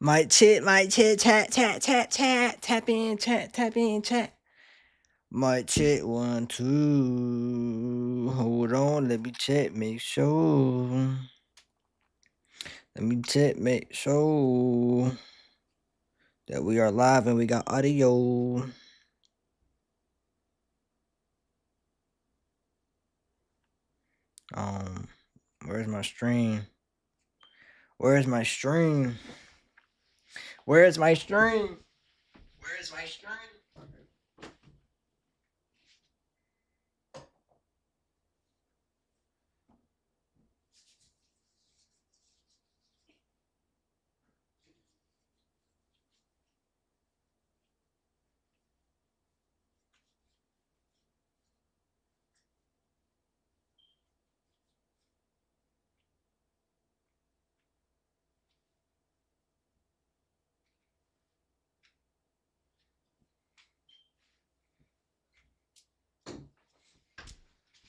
Mic check, chat, tap in, chat. Mic check, 1, 2. Hold on, let me check, make sure. Let me check, make sure that we are live and we got audio. Where's my stream? Where's my stream? Where's my stream? Where's my stream?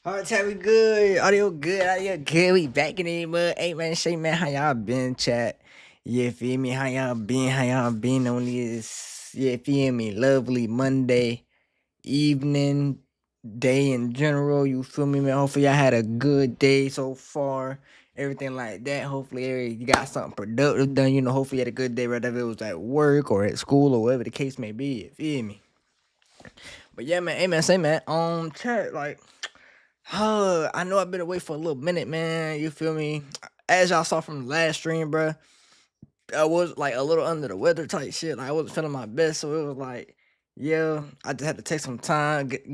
Hard time, we good. Audio good. We back in the mud. Hey man, say man, how y'all been, chat? You feel me? How y'all been? How y'all been on this? You feel me? Lovely Monday evening, day in general. You feel me, man? Hopefully y'all had a good day so far. Everything like that. Hopefully you got something productive done. You know, hopefully you had a good day, whether it was at work or at school or whatever the case may be. You feel me? But yeah, man. Hey man, say man. Chat like. I know I've been away for a little minute, man. You feel me? As y'all saw from the last stream, bro, I was like a little under the weather type shit. Like I wasn't feeling my best, so it was like, yeah, I just had to take some time, get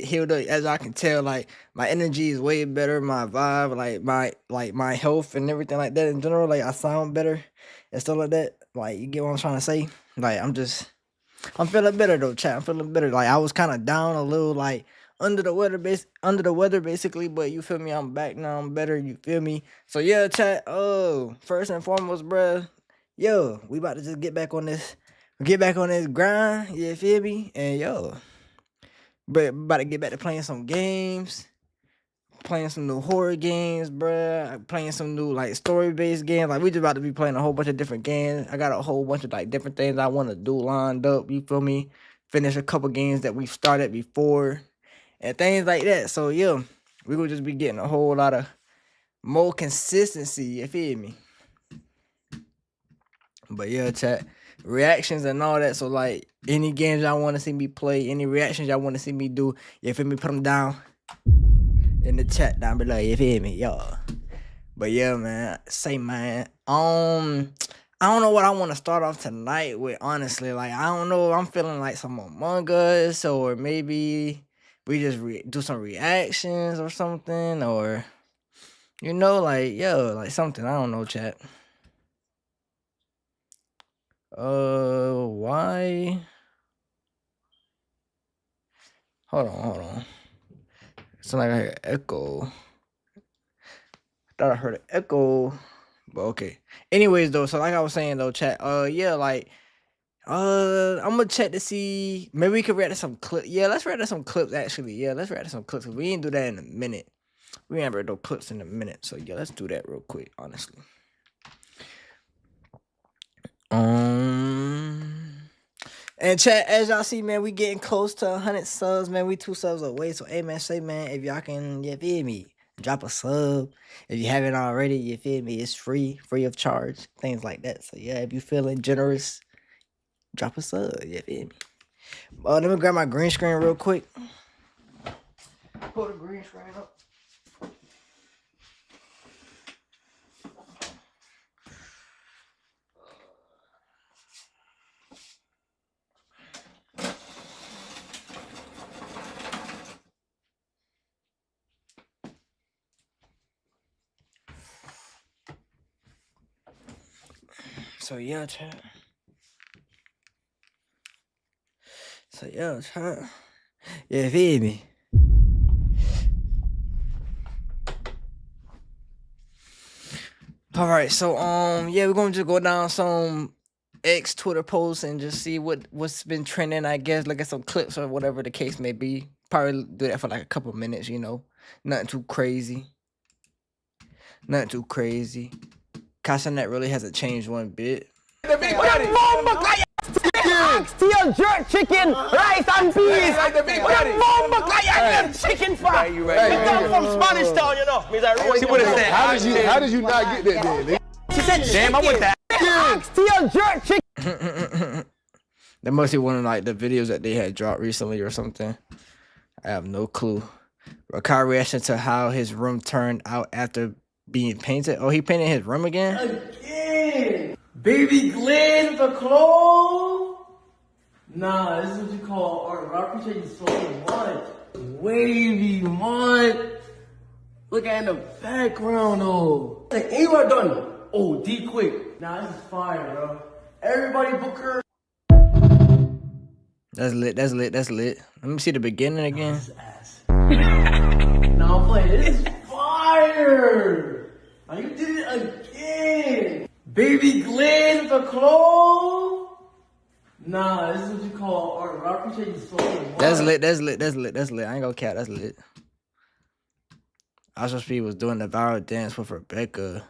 healed up. As I can tell, like my energy is way better, my vibe, my health and everything like that in general. Like I sound better and stuff like that. Like you get what I'm trying to say? Like I'm feeling better though, chat. I'm feeling better. Like I was kind of down a little, like under the weather basically. But you feel me? I'm back now. I'm better. You feel me? So yeah, chat. Oh, first and foremost, bruh. Yo, we about to just get back on this grind. You feel me? And yo, but about to get back to playing some games. Playing some new horror games, bruh. Playing some new like story-based games. Like we just about to be playing a whole bunch of different games. I got a whole bunch of like different things I want to do lined up. You feel me? Finish a couple games that we've started before and things like that. So yeah, we will just be getting a whole lot of more consistency. You feel me? But yeah, chat reactions and all that. So like any games y'all want to see me play, any reactions y'all want to see me do, you feel me? Put them down in the chat down below. You feel me, y'all? But yeah, man, say man, I don't know what I want to start off tonight with. Honestly, like I don't know. I'm feeling like some Among Us, or maybe we just do some reactions or something, or like like something. I don't know, chat. Why? Hold on. It's like I heard echo. Thought I heard an echo, but okay. Anyways, though, so like I was saying though, chat. Yeah, like. I'm gonna check to see. Maybe we could react to some clips. Yeah, let's react to some clips. Actually, yeah, let's react to some clips. We ain't do that in a minute. We ain't read no clips in a minute. So yeah, let's do that real quick. Honestly. And chat, as y'all see, man, we getting close to 100 subs, man. We 2 subs away. So hey, man, say man, if y'all can, you feel me? Drop a sub if you haven't already. You feel me? It's free of charge, things like that. So yeah, if you feeling generous, drop a sub. You feel me? Let me grab my green screen real quick. Pull the green screen up. So yeah, chat. Yeah, feel me? All right, so yeah, we're gonna just go down some X Twitter posts and just see what's been trending. I guess look at some clips or whatever the case may be. Probably do that for like a couple of minutes, nothing too crazy. Castanet really hasn't changed one bit. The big daddy. Still jerk chicken, rice and peas. The big daddy. Chicken fat. You ready? I'm from Spanish Town, you know. She would have said, How did you not get that then? She said, damn, I want that. Still jerk chicken. That must be one of like the videos that they had dropped recently or something. I have no clue. Rakai reaction to how his room turned out after being painted. Oh, he painted his room again? Again! Baby Glenn, the clothes? Nah, this is what you call art. I appreciate you so much. Wavy, much. Look at in the background, though. Like, ain't what done? Oh, D quick. Nah, this is fire, bro. Everybody book her. That's lit, that's lit, that's lit. Let me see the beginning again. Nah, I'm playing. This is fire! Now you did it again! Baby Glenn, the clothes? Nah, this is what you call art. I appreciate you so much. That's lit, that's lit, that's lit, that's lit. I ain't gonna cap, that's lit. Also, Speed was doing the viral dance with Rebecca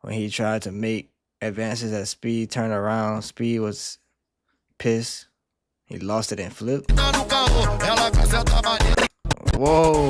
when he tried to make advances at Speed turn around. Speed was pissed. He lost it and flipped. Whoa.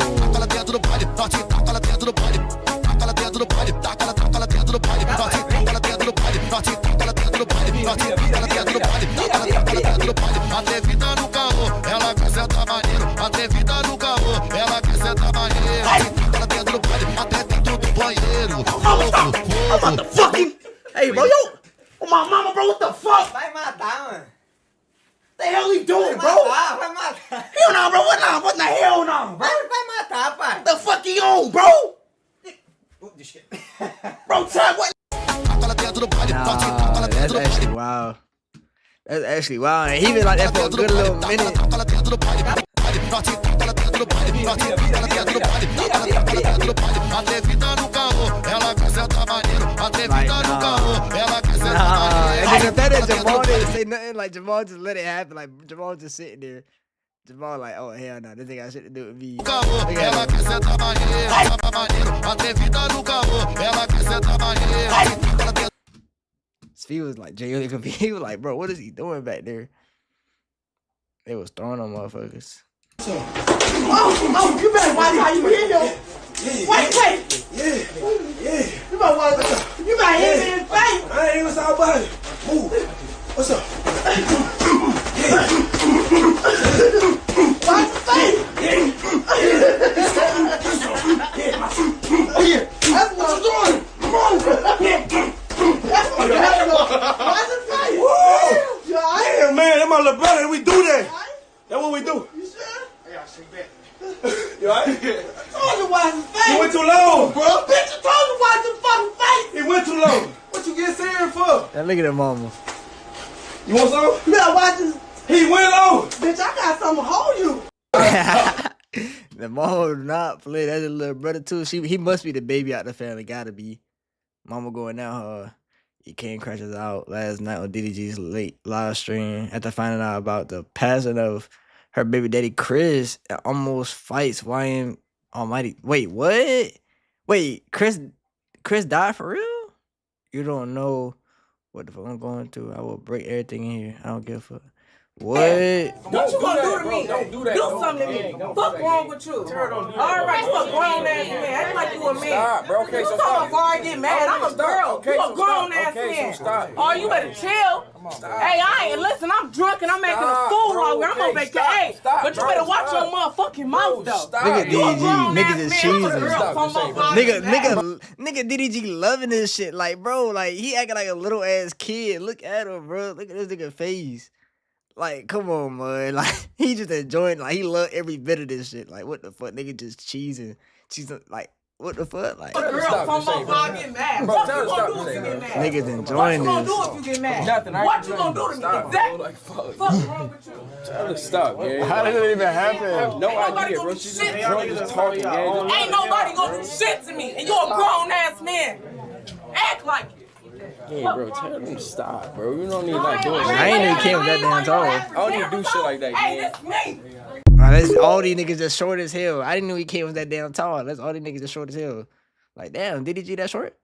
I'm the fucking. Hey, bro, yo. Oh, my mama, bro, what the fuck? Vai matar, mano. The hell he doing, bro? Vai matar. Hell no, bro. What the hell no, bro? Vai matar, pai. The fuck he on, bro? Bro, Chad, what? Nah, that's actually wild. That's actually wild. And he been like that for a good little minute. And then that Jamal didn't say nothing. Like Jamal just let it happen. Like Jamal just sitting there. Jamal like, oh hell no, this thing got shit to do with me. Speed was like genuinely confused. He was like, bro, what is he doing back there? They was throwing on motherfuckers. Oh, you better watch how you hit him. Wait. Yeah. You better watch. You better hit me in the face. I ain't even saw about it. Move. What's up? Watch the face. Oh yeah. That's what you doing. Come on. That's what you doing. Watch the face. You alright? Damn, man, that my little brother. We do that. That's what we do. You sure? Yeah, shake back. You alright? I told you watch the face. You went too long, bro. Bitch, I told you watch the fucking face. It went too long. What you get serious for? Now look at that mama. You want some? You better watch this. He went low. Bitch, I got something to hold you. The mama would not play. That's a little brother too. He must be the baby out the family. Gotta be. Mama going out her. He came crashes out last night on DDG's late live stream after finding out about the passing of her baby daddy Chris. And almost fights YM Almighty. Wait, what? Wait, Chris died for real? You don't know what the fuck I'm going through. I will break everything in here. I don't give a fuck. What? What you gonna do to me? Don't do that. Do something to me. Fuck wrong with you? Alright, fuck grown ass man. Act like you a man. Stop, bro. Okay, You so talking stop. about before I get mad? I'm a girl. Okay, You so a grown stop. ass Okay, man. so stop. Oh, you better chill. Hey, I ain't listen. I'm drunk and I'm making a Stop, fool bro. out here. I'm on Okay, vacation. stop. Hey, Stop, but you bro. better watch Stop. your motherfucking mouth though. Stop. Look at You a DDG. grown Niggas ass is man. I'm a cheesing. girl. Stop. Come on, bro. Nigga DDG loving this shit. Like, bro, like he acting like a little ass kid. Look at him, bro. Look at this nigga face. Like, come on, man. Like, he just enjoying. Like, he love every bit of this shit. Like, what the fuck, nigga, just cheesing. Like, what the fuck, like. Girl, Stop come this on, shit, bro. I get mad. Bro, What tell you her gonna stop do this if you shit, get man. mad? Niggas What enjoying you gonna this. do if you get mad? Nothing. What you gonna do to me? Stop, bro. Exactly. Like, fuck. Fuck wrong with you? Tell her stop, gang. How did it even happen? I have no Ain't nobody idea, gonna bro. do She's shit just to drunk, me. just talking, gang. Ain't nobody gonna do shit to me, and you're a grown ass man. Act like it. Yeah, bro, tell them to stop, bro. You don't need like doing I shit. ain't even came with that damn tall. I don't even do shit like that, Hey, man. that's me. That's all these niggas just short as hell. I didn't know he came with that damn tall. That's all these niggas just short as hell. Like, damn, DDG that short?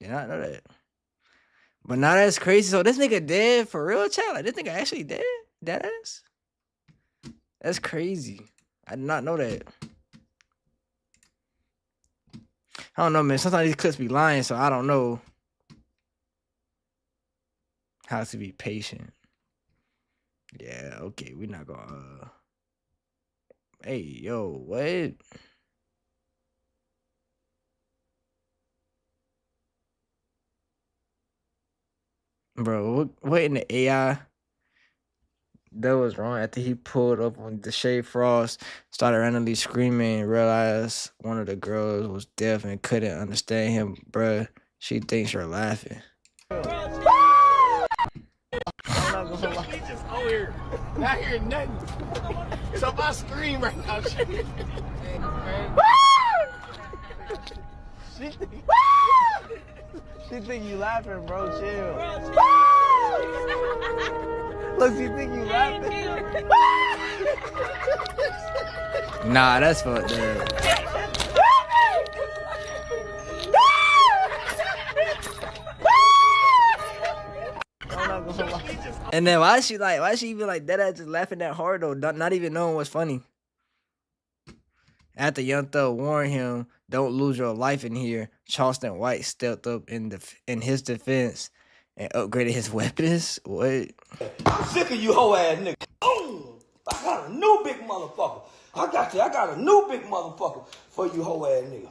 Did not know that. But now that's crazy. So this nigga dead for real, chat? Like this nigga actually dead? Dead ass? That's crazy. I did not know that. I don't know, man. Sometimes these clips be lying, so I don't know how to be patient. Yeah, okay. We're not gonna hey, yo, what? Bro, what in the AI that was wrong after he pulled up on the Shade Frost, started randomly screaming, and realized one of the girls was deaf and couldn't understand him, bruh. She thinks you're laughing. He just over here, not hearing nothing. So if I scream right now, She think you laughing, bro. Chill. Look, she think you laughing. Nah, that's fucked up. And then why she even like that ass just laughing that hard though, not even knowing what's funny? After Young Thug warned him, "Don't lose your life in here," Charleston White stepped up in his defense and upgraded his weapons. What? I'm sick of you hoe ass nigga. I got a new big motherfucker. I got a new big motherfucker for you hoe ass nigga.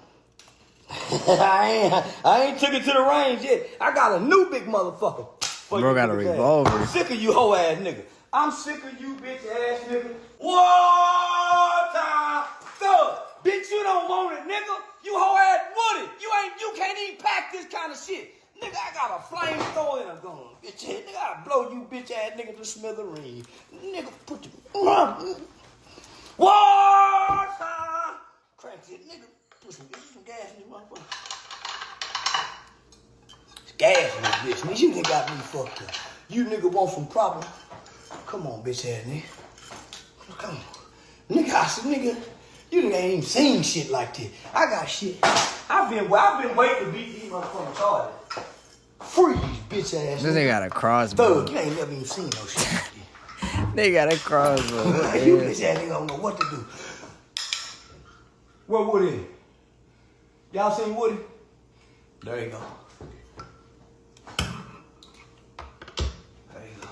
I ain't took it to the range yet. I got a new big motherfucker for Bro you. got a revolver. I'm sick of you hoe ass nigga. I'm sick of you bitch ass nigga. Water Thug. Bitch, you don't want it, nigga. You hoe ass woody. You can't even pack this kind of shit. Nigga, I got a flamethrower and a gun. Bitch ass nigga, I'll blow you bitch ass nigga to smithereens. Nigga, put your water. Crack it, nigga. Put some gas in this motherfucker. It's gas in this bitch, nigga. You nigga got me fucked up. You nigga want some problem? Come on, bitch ass nigga. Come on. Nigga, I said, nigga, you nigga ain't even seen shit like this. I got shit. I've been waiting to beat these motherfucking charges. Freeze, bitch ass This nigga got a crossbow. Thug, you ain't never even seen no shit like this. They got a crossbow. You bitch ass nigga don't know what to do. Where Woody? Y'all seen Woody? There you go. There you go.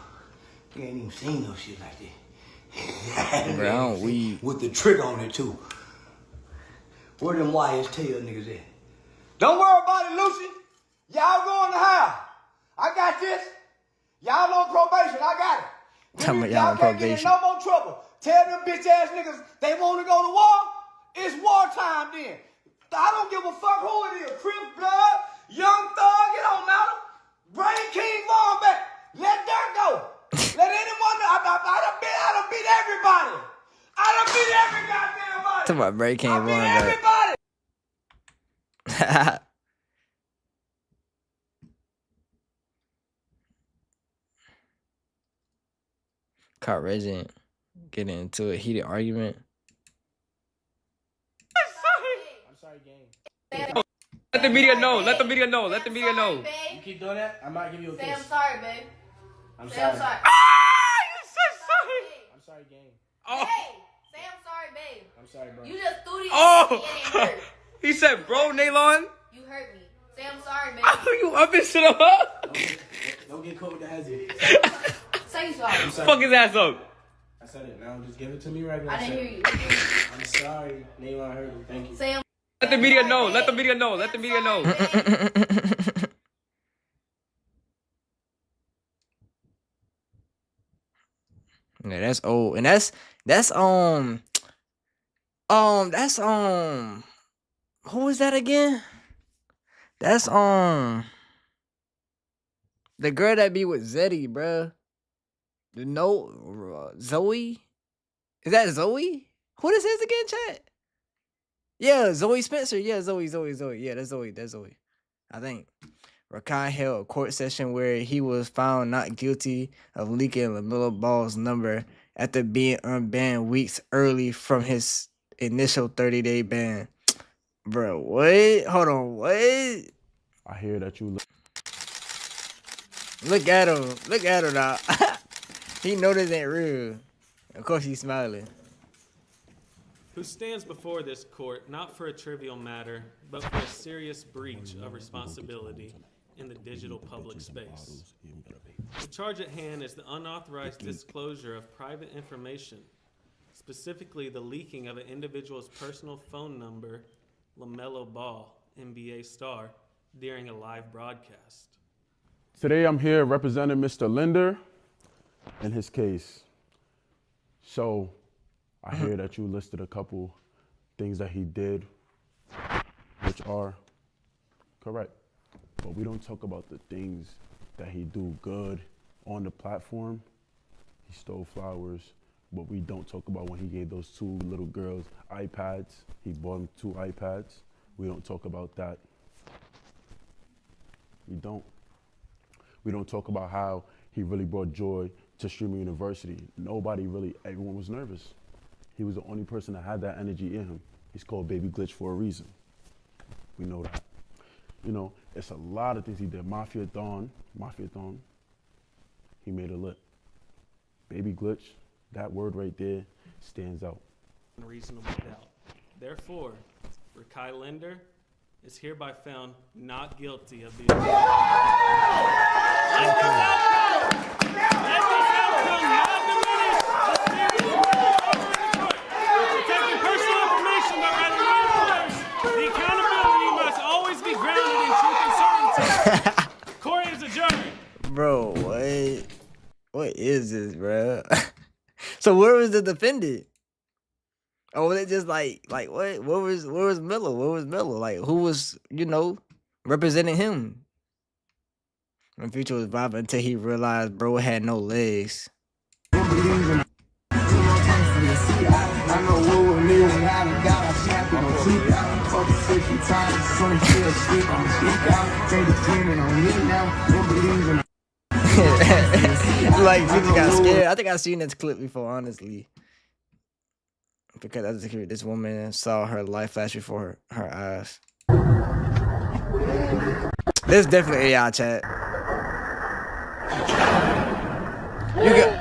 You ain't even seen no shit like that. Bro, I don't weed. With the trick on it too. Where them YSTL niggas at? Don't worry about it, Lucy. Y'all go in the house. I got this. Y'all on probation. I got it. Tell me Niggas, y'all on can't get in probation. no more trouble. Tell them bitch ass niggas they want to go to war. It's wartime then. I don't give a fuck who it is. Crip Blood, Young Thug, it don't matter. Brain King Von back. Let that go. Let anyone know. I done beat everybody. I done beat every goddamn body. To my break came I on, beat but everybody. caught Resident getting into a heated argument. I'm sorry, gang. Let the media know. Let the media know. Let the media know. You keep doing that, I might give you a kiss. Say I'm sorry, babe. I'm Say sorry. I'm sorry. You said sorry. I'm sorry, gang. Oh. Hey, say I'm sorry, babe. I'm sorry, bro. You just threw these Oh. and it ain't hurt. He said, bro, Naylon. You hurt me. Say I'm sorry, babe. You up and shit up. Don't get caught with the hezzy. Say you sorry. I'm sorry. Fuck his ass up. I said it. Now just give it to me right now. I didn't hear you. I'm sorry. Naylon heard me. Thank you. Say I'm Let the media know. Let the media know. Let the media know. Yeah, that's old, and that's who is that again? That's the girl that be with Zeddy, bruh. Zoe? Is that Zoe? Who this is again, chat? Yeah, Zoe Spencer. Yeah, Zoe. Yeah, that's Zoe. I think. Rakai held a court session where he was found not guilty of leaking LaMelo Ball's number after being unbanned weeks early from his initial 30-day ban. Bro, what? Hold on, what? I hear that you Look at him. Look at him now. He know this ain't real. Of course he's smiling. Who stands before this court not for a trivial matter, but for a serious breach of responsibility in the digital public space. The charge at hand is the unauthorized disclosure of private information, specifically the leaking of an individual's personal phone number, LaMelo Ball, NBA star, during a live broadcast. Today I'm here representing Mr. Linder in his case. So I hear that you listed a couple things that he did, which are correct. But we don't talk about the things that he do good on the platform. He stole flowers, but we don't talk about when he gave those 2 little girls iPads. He bought them 2 iPads. We don't talk about that. We don't. We don't talk about how he really brought joy to Streamer University. Nobody really, everyone was nervous. He was the only person that had that energy in him. He's called Baby Glitch for a reason. We know that. You know, it's a lot of things he did. Mafia-thon, he made it lit. Baby Glitch, that word right there stands out. Unreasonable doubt. Therefore, Rakai Linder is hereby found not guilty of the Let this outcome not diminish the court. Protecting personal information but rather reinforce the accountability must always be grounded in truth and certainty. Court is adjourned. Bro, what is this, bro? So where was the defendant? Or was it just like what? Where was Miller? Where was Miller? Like who was, representing him? When Future was vibing until he realized bro had no legs. Like Future got scared. I think I've seen this clip before, honestly. Because this woman saw her life flash before her eyes. This is definitely AI chat.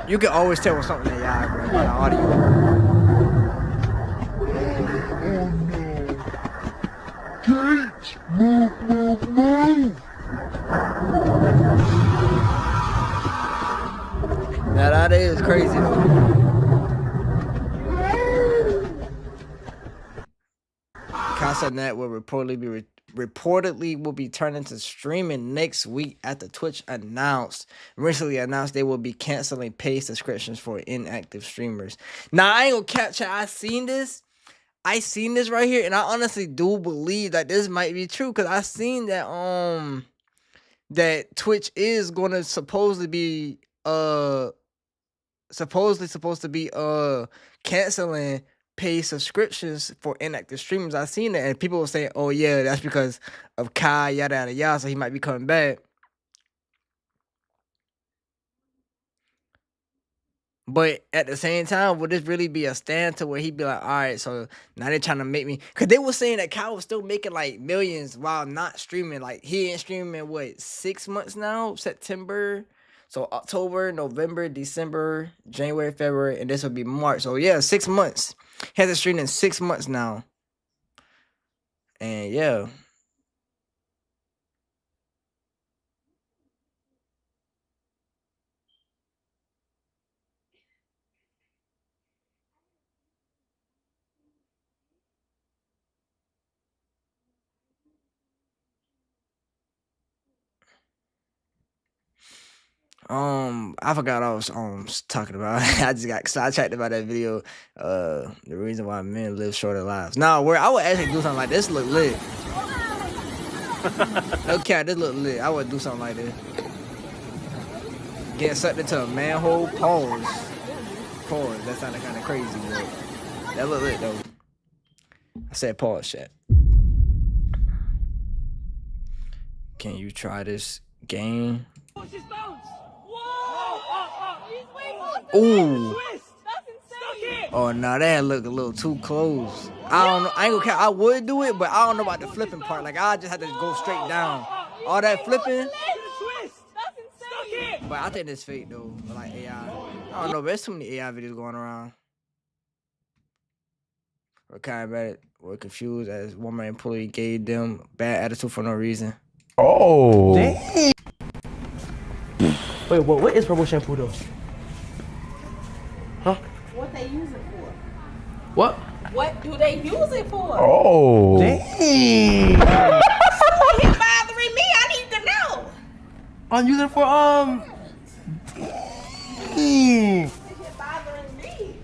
You can always tell when something AI, bro, by the audio. Now that is crazy though. CasaNet will reportedly will be turned into streaming next week after Twitch recently announced they will be canceling paid subscriptions for inactive streamers. Now I ain't gonna catch it. I seen this right here, and I honestly do believe that this might be true because I seen that that Twitch is gonna supposed to be canceling pay subscriptions for inactive streamers. I seen that, and people were saying, "Oh yeah, that's because of Kai, yada yada yada." So he might be coming back. But at the same time, would this really be a stand to where he'd be like, "All right, so now they're trying to make me," because they were saying that Kai was still making like millions while not streaming. Like he ain't streaming what 6 months now, September. So October, November, December, January, February, and this will be March. So yeah, 6 months. He hasn't streamed in 6 months now. And yeah. I forgot I was talking about. I just got sidetracked about that video. The reason why men live shorter lives. Nah, where I would actually do something like this. Look lit. Okay, this look lit. I would do something like this. Get sucked into a manhole. Pause. That sounded kind of crazy, but that look lit though. I said pause, chat. Can you try this game? Ooh. Oh no, that look a little too close. I don't know. I ain't gonna care. I would do it, but I don't know about the flipping part. Like I just had to go straight down. All that flipping. But I think it's fake though. Like AI. I don't know. There's too many AI videos going around. We're kind of bad. We're confused as one man employee gave them bad attitude for no reason. Oh. Damn. Wait, what is purple shampoo though? Huh? What they use it for? What? What do they use it for? Oh. Damn. It's bothering me. I need to know. I'm using it for It's bothering me.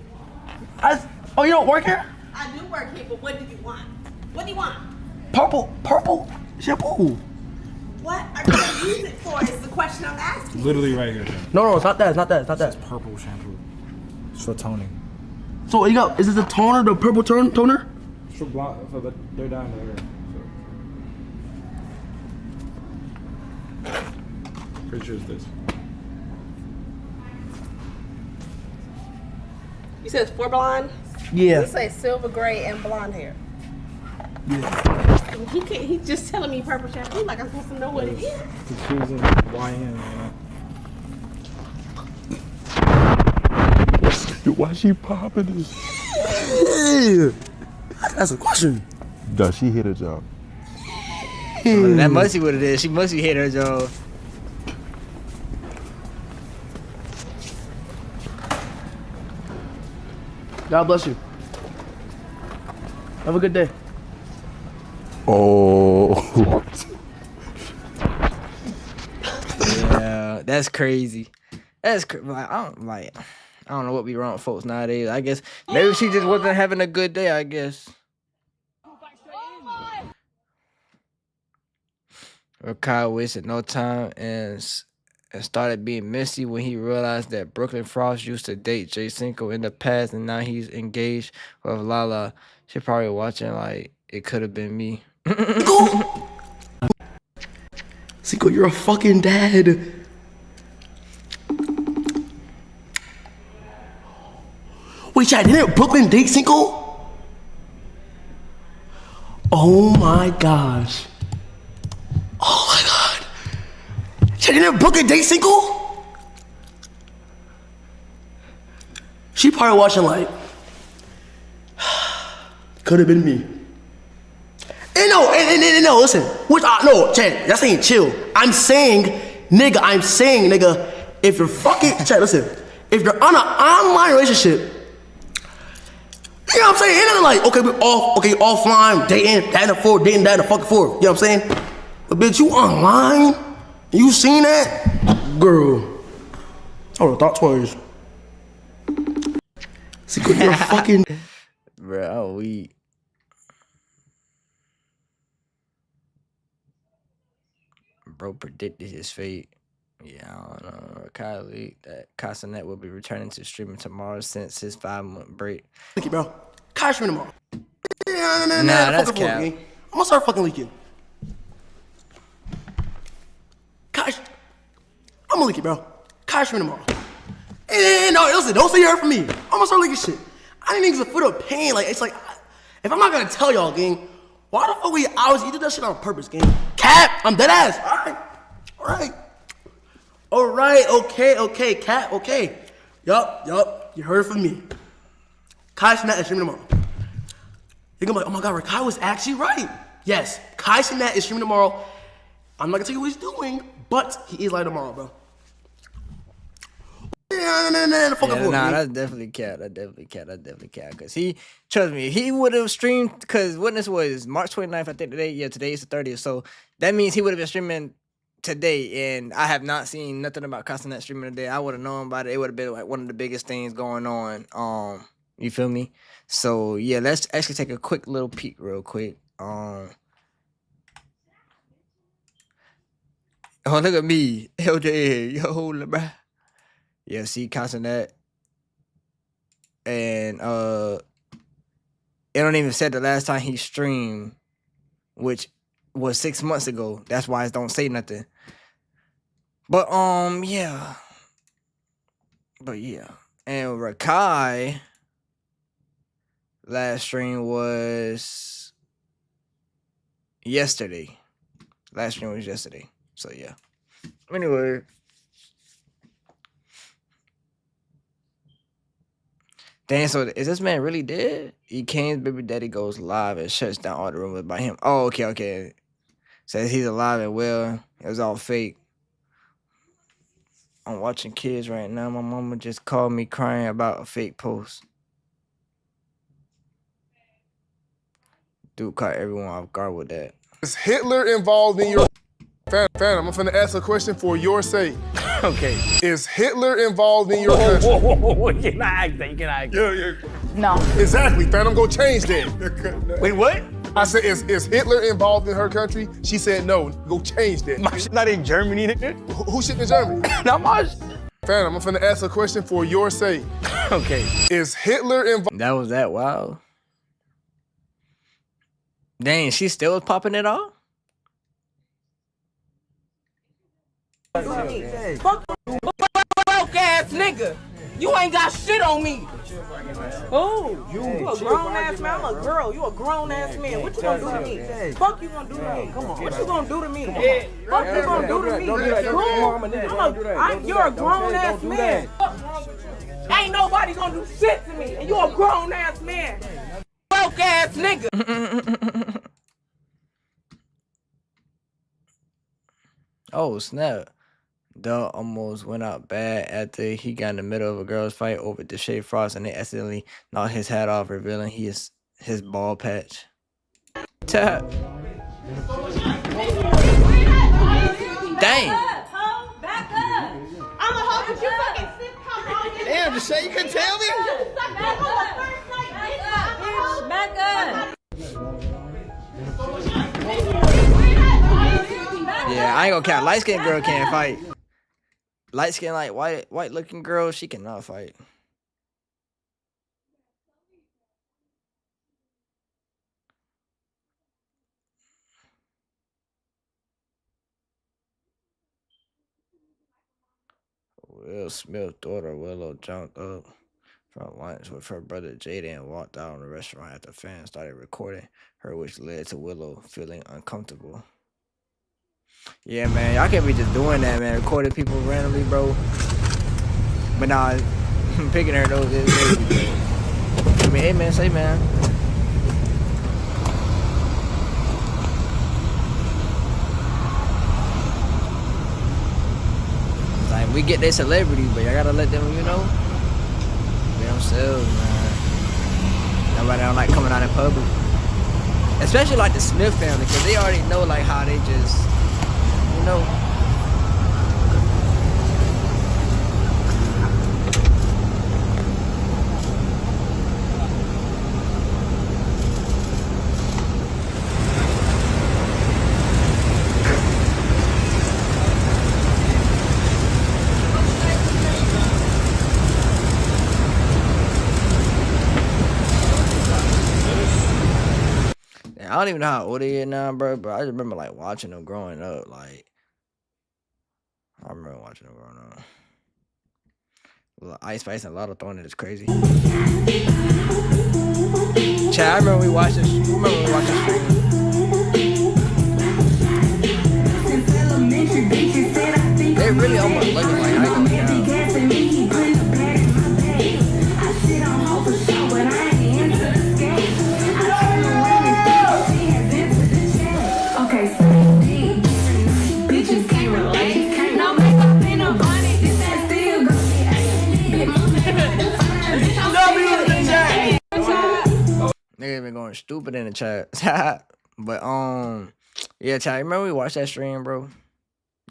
Oh, you don't work here? I do work here, but what do you want? What do you want? Purple shampoo. What are you gonna use it for? Is the question I'm asking. Literally right here. No, it's not that. It's not that. It's not that. It's purple shampoo. It's for toning. So you got, is this the toner, the purple toner? It's for they're down there. So. Pretty sure it's this. You said it's for blonde? Yeah. It say silver, gray, and blonde hair. Yeah. He's just telling me purple shampoo like I'm supposed to know what it is. It's using YN, Why she popping this? That's a question. Does she hit a job? That must be what it is. She must be hit her job. God bless you. Have a good day. Oh. Yeah, that's crazy. That's I don't know what be wrong with folks nowadays. I guess maybe she just wasn't having a good day. I guess. Kyle wasted no time and started being messy when he realized that Brooklyn Frost used to date Jay Cinco in the past, and now he's engaged with Lala. She probably watching like it could have been me. Cinco, you're a fucking dad. Wait, Chad, didn't Brooklyn date Cinco? Oh my gosh. Oh my god. Chad, didn't Brooklyn date Cinco? She probably watching like, could have been me. And no, listen. No, Chad, that's saying chill. I'm saying, nigga, if you're fucking, Chad, listen. If you're on an online relationship, you know what I'm saying? Ain't nothing like, okay, offline, dating, that and the forth, dating, that and the fucking forth. You know what I'm saying? But bitch, you online? You seen that? Girl. I would've thought twice. See, you're a fucking... Bro, we. Bro predicted his fate. Yeah, I don't know. Kyle leaked that Castanet will be returning to streaming tomorrow since his 5-month break. Leaky, bro. Kai streaming tomorrow. Nah, that's cap. I'm gonna start fucking leaking. Kai, I'm gonna leak it, bro. Kai streaming tomorrow. And no, listen, don't say you heard from me. I'm gonna start leaking shit. I need niggas a foot of pain. Like, it's like, if I'm not gonna tell y'all, gang, why the fuck we hours? You did that shit on purpose, gang. Cap, I'm dead ass. All right, okay, Cap, okay. Yup, you heard from me. Kai Sinat is streaming tomorrow. You're gonna be like, oh my god, Kai was actually right. Yes, Kai Sinat is streaming tomorrow. I'm not gonna tell you what he's doing, but he is live tomorrow, bro. That's definitely cat. That's definitely cat. Cause trust me, he would have streamed. Cause when this was March 29th, I think today. Yeah, today is the 30th. So that means he would have been streaming today, and I have not seen nothing about Castanet streaming today. I would have known about it. It would have been like one of the biggest things going on. You feel me? So yeah, let's actually take a quick little peek, real quick. Oh, look at me, LJ, yo, bruh. Yeah, see Castanet, and it don't even say the last time he streamed, which was 6 months ago. That's why it don't say nothing. But yeah. And Rakai last stream was yesterday. So yeah. Anyway, Damn, so is this man really dead? E. Kane's baby daddy goes live and shuts down all the rumors about him. Oh, okay. Says he's alive and well. It was all fake. I'm watching kids right now. My mama just called me crying about a fake post. Dude caught everyone off guard with that. Is Hitler involved in your... Phantom, I'm finna ask a question for your sake. Okay. Is Hitler involved in your country? Whoa. You cannot act that. You cannot act that. Yeah. No. Exactly, Phantom, go change that. Wait, what? I said, is Hitler involved in her country? She said no. Go change that. My shit not in Germany, nigga. Who shit in Germany? Not my shit. Phantom, I'm finna ask a question for your sake. Okay. Is Hitler involved? That was that wild. Dang, she still was popping it off? Fuck broke ass nigga. You ain't got shit on me. Oh, you a grown ass man. I'm a girl. You a grown ass man. What you gonna do to me? Fuck you gonna do to me? Come on. What you gonna do to me? Fuck you gonna do to me? You're a grown ass man. Ain't nobody gonna do shit to me, and you a grown ass man. Broke ass nigga. Oh, snap. Dog almost went out bad after he got in the middle of a girl's fight over Deshae Frost and they accidentally knocked his hat off, revealing he is his bald patch. Tap. Dang. Back up. I'm a hoe, but you fucking sit come on. Damn, Deshae, you couldn't tell me? Back up. Yeah, I ain't gonna count. Light-skinned girl can't fight. Light-skinned, like, white-looking girl, she cannot fight. Will Smith's daughter, Willow, jumped up from lunch with her brother Jaden and walked out of the restaurant after fans started recording her, which led to Willow feeling uncomfortable. Yeah, man, y'all can't be just doing that, man. Recording people randomly, bro. But nah, picking her though is crazy. I mean, hey, man, say, man. It's like, we get their celebrities, but y'all gotta let them, you know, be themselves, man. Nobody don't like coming out in public. Especially like the Smith family, because they already know, like, how they just, you know. I don't even know how old he is now, bro, but I just remember, like, watching him growing up. Like, I remember watching him growing up. Ice Spice and Lotto throwing it is crazy. Chad, I remember we watched this. Remember we watched this stream. They really almost looking like I don't know. Niggas been going stupid in the chat. But yeah, Chad, remember we watched that stream, bro?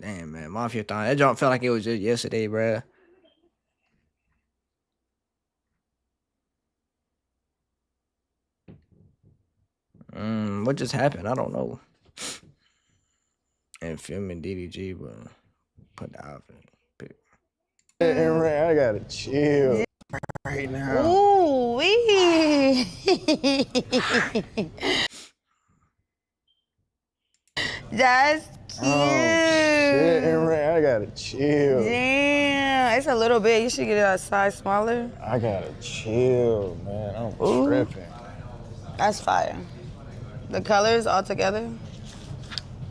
Damn, man, Mafia Thon. That jump felt like it was just yesterday, bro. What just happened? I don't know. And filming DDG, but put the outfit. I gotta chill right now. Ooh, wee. That's cute. Oh, shit, I gotta chill. Damn, it's a little bit. You should get a size smaller. I gotta chill, man. I'm tripping. That's fire. The colors all together.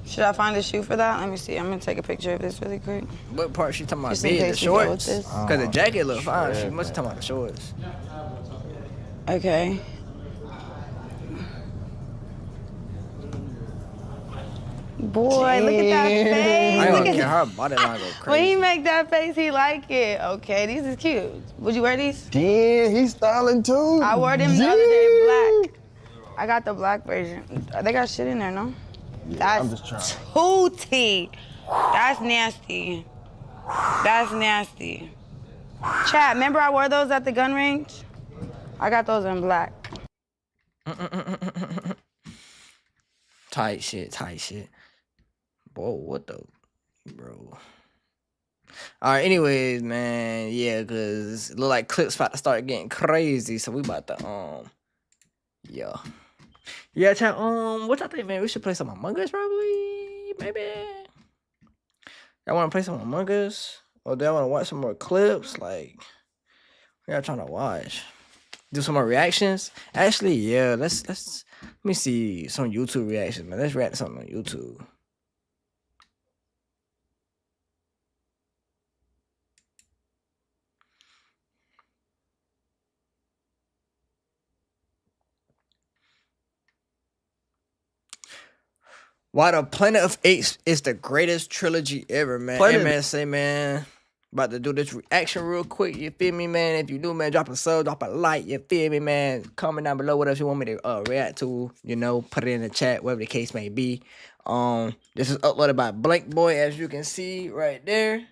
Should I find a shoe for that? Let me see. I'm gonna take a picture of this really quick. What part she talking about? Just in Big, the case you go with shorts? this. Because the jacket look fine. She must be talking about the shorts. Okay. Boy, look at that face. I Look don't at care. Her body line go when he crazy. make that face, he like it. Okay, these is cute. Would you wear these? Damn, he's styling too. I wore them the other day, black. I got the black version. They got shit in there, no? Yeah, I'm That's just trying. tootie. That's nasty. That's nasty. Chat, remember I wore those at the gun range? I got those in black. Tight shit, tight shit. Whoa, what the, bro? All right, anyways, man, yeah, cause it look like clips about to start getting crazy, so we about to yeah, chat. What y'all think, man? We should play some Among Us, probably, maybe. Y'all want to play some Among Us, or do y'all want to watch some more clips? Like, what y'all trying to watch? Do some more reactions? Actually, yeah. Let's let me see some YouTube reactions, man. Let's react to something on YouTube. Why the Planet of Apes is the greatest trilogy ever, man. Hey, man, say, man, about to do this reaction real quick, you feel me, man? If you do, man, drop a sub, drop a like, you feel me, man? Comment down below what else you want me to react to, you know, put it in the chat, whatever the case may be. This is uploaded by Blank Boy, as you can see right there.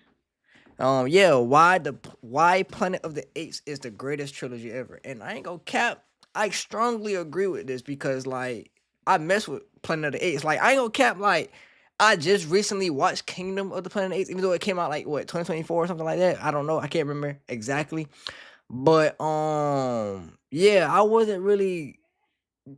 Yeah, why Planet of the Apes is the greatest trilogy ever. And I ain't gonna cap, I strongly agree with this because, like, I mess with Planet of the Apes. Like, I ain't gonna cap, like, I just recently watched Kingdom of the Planet of the Apes, even though it came out, like, what, 2024 or something like that? I don't know. I can't remember exactly. But, yeah, I wasn't really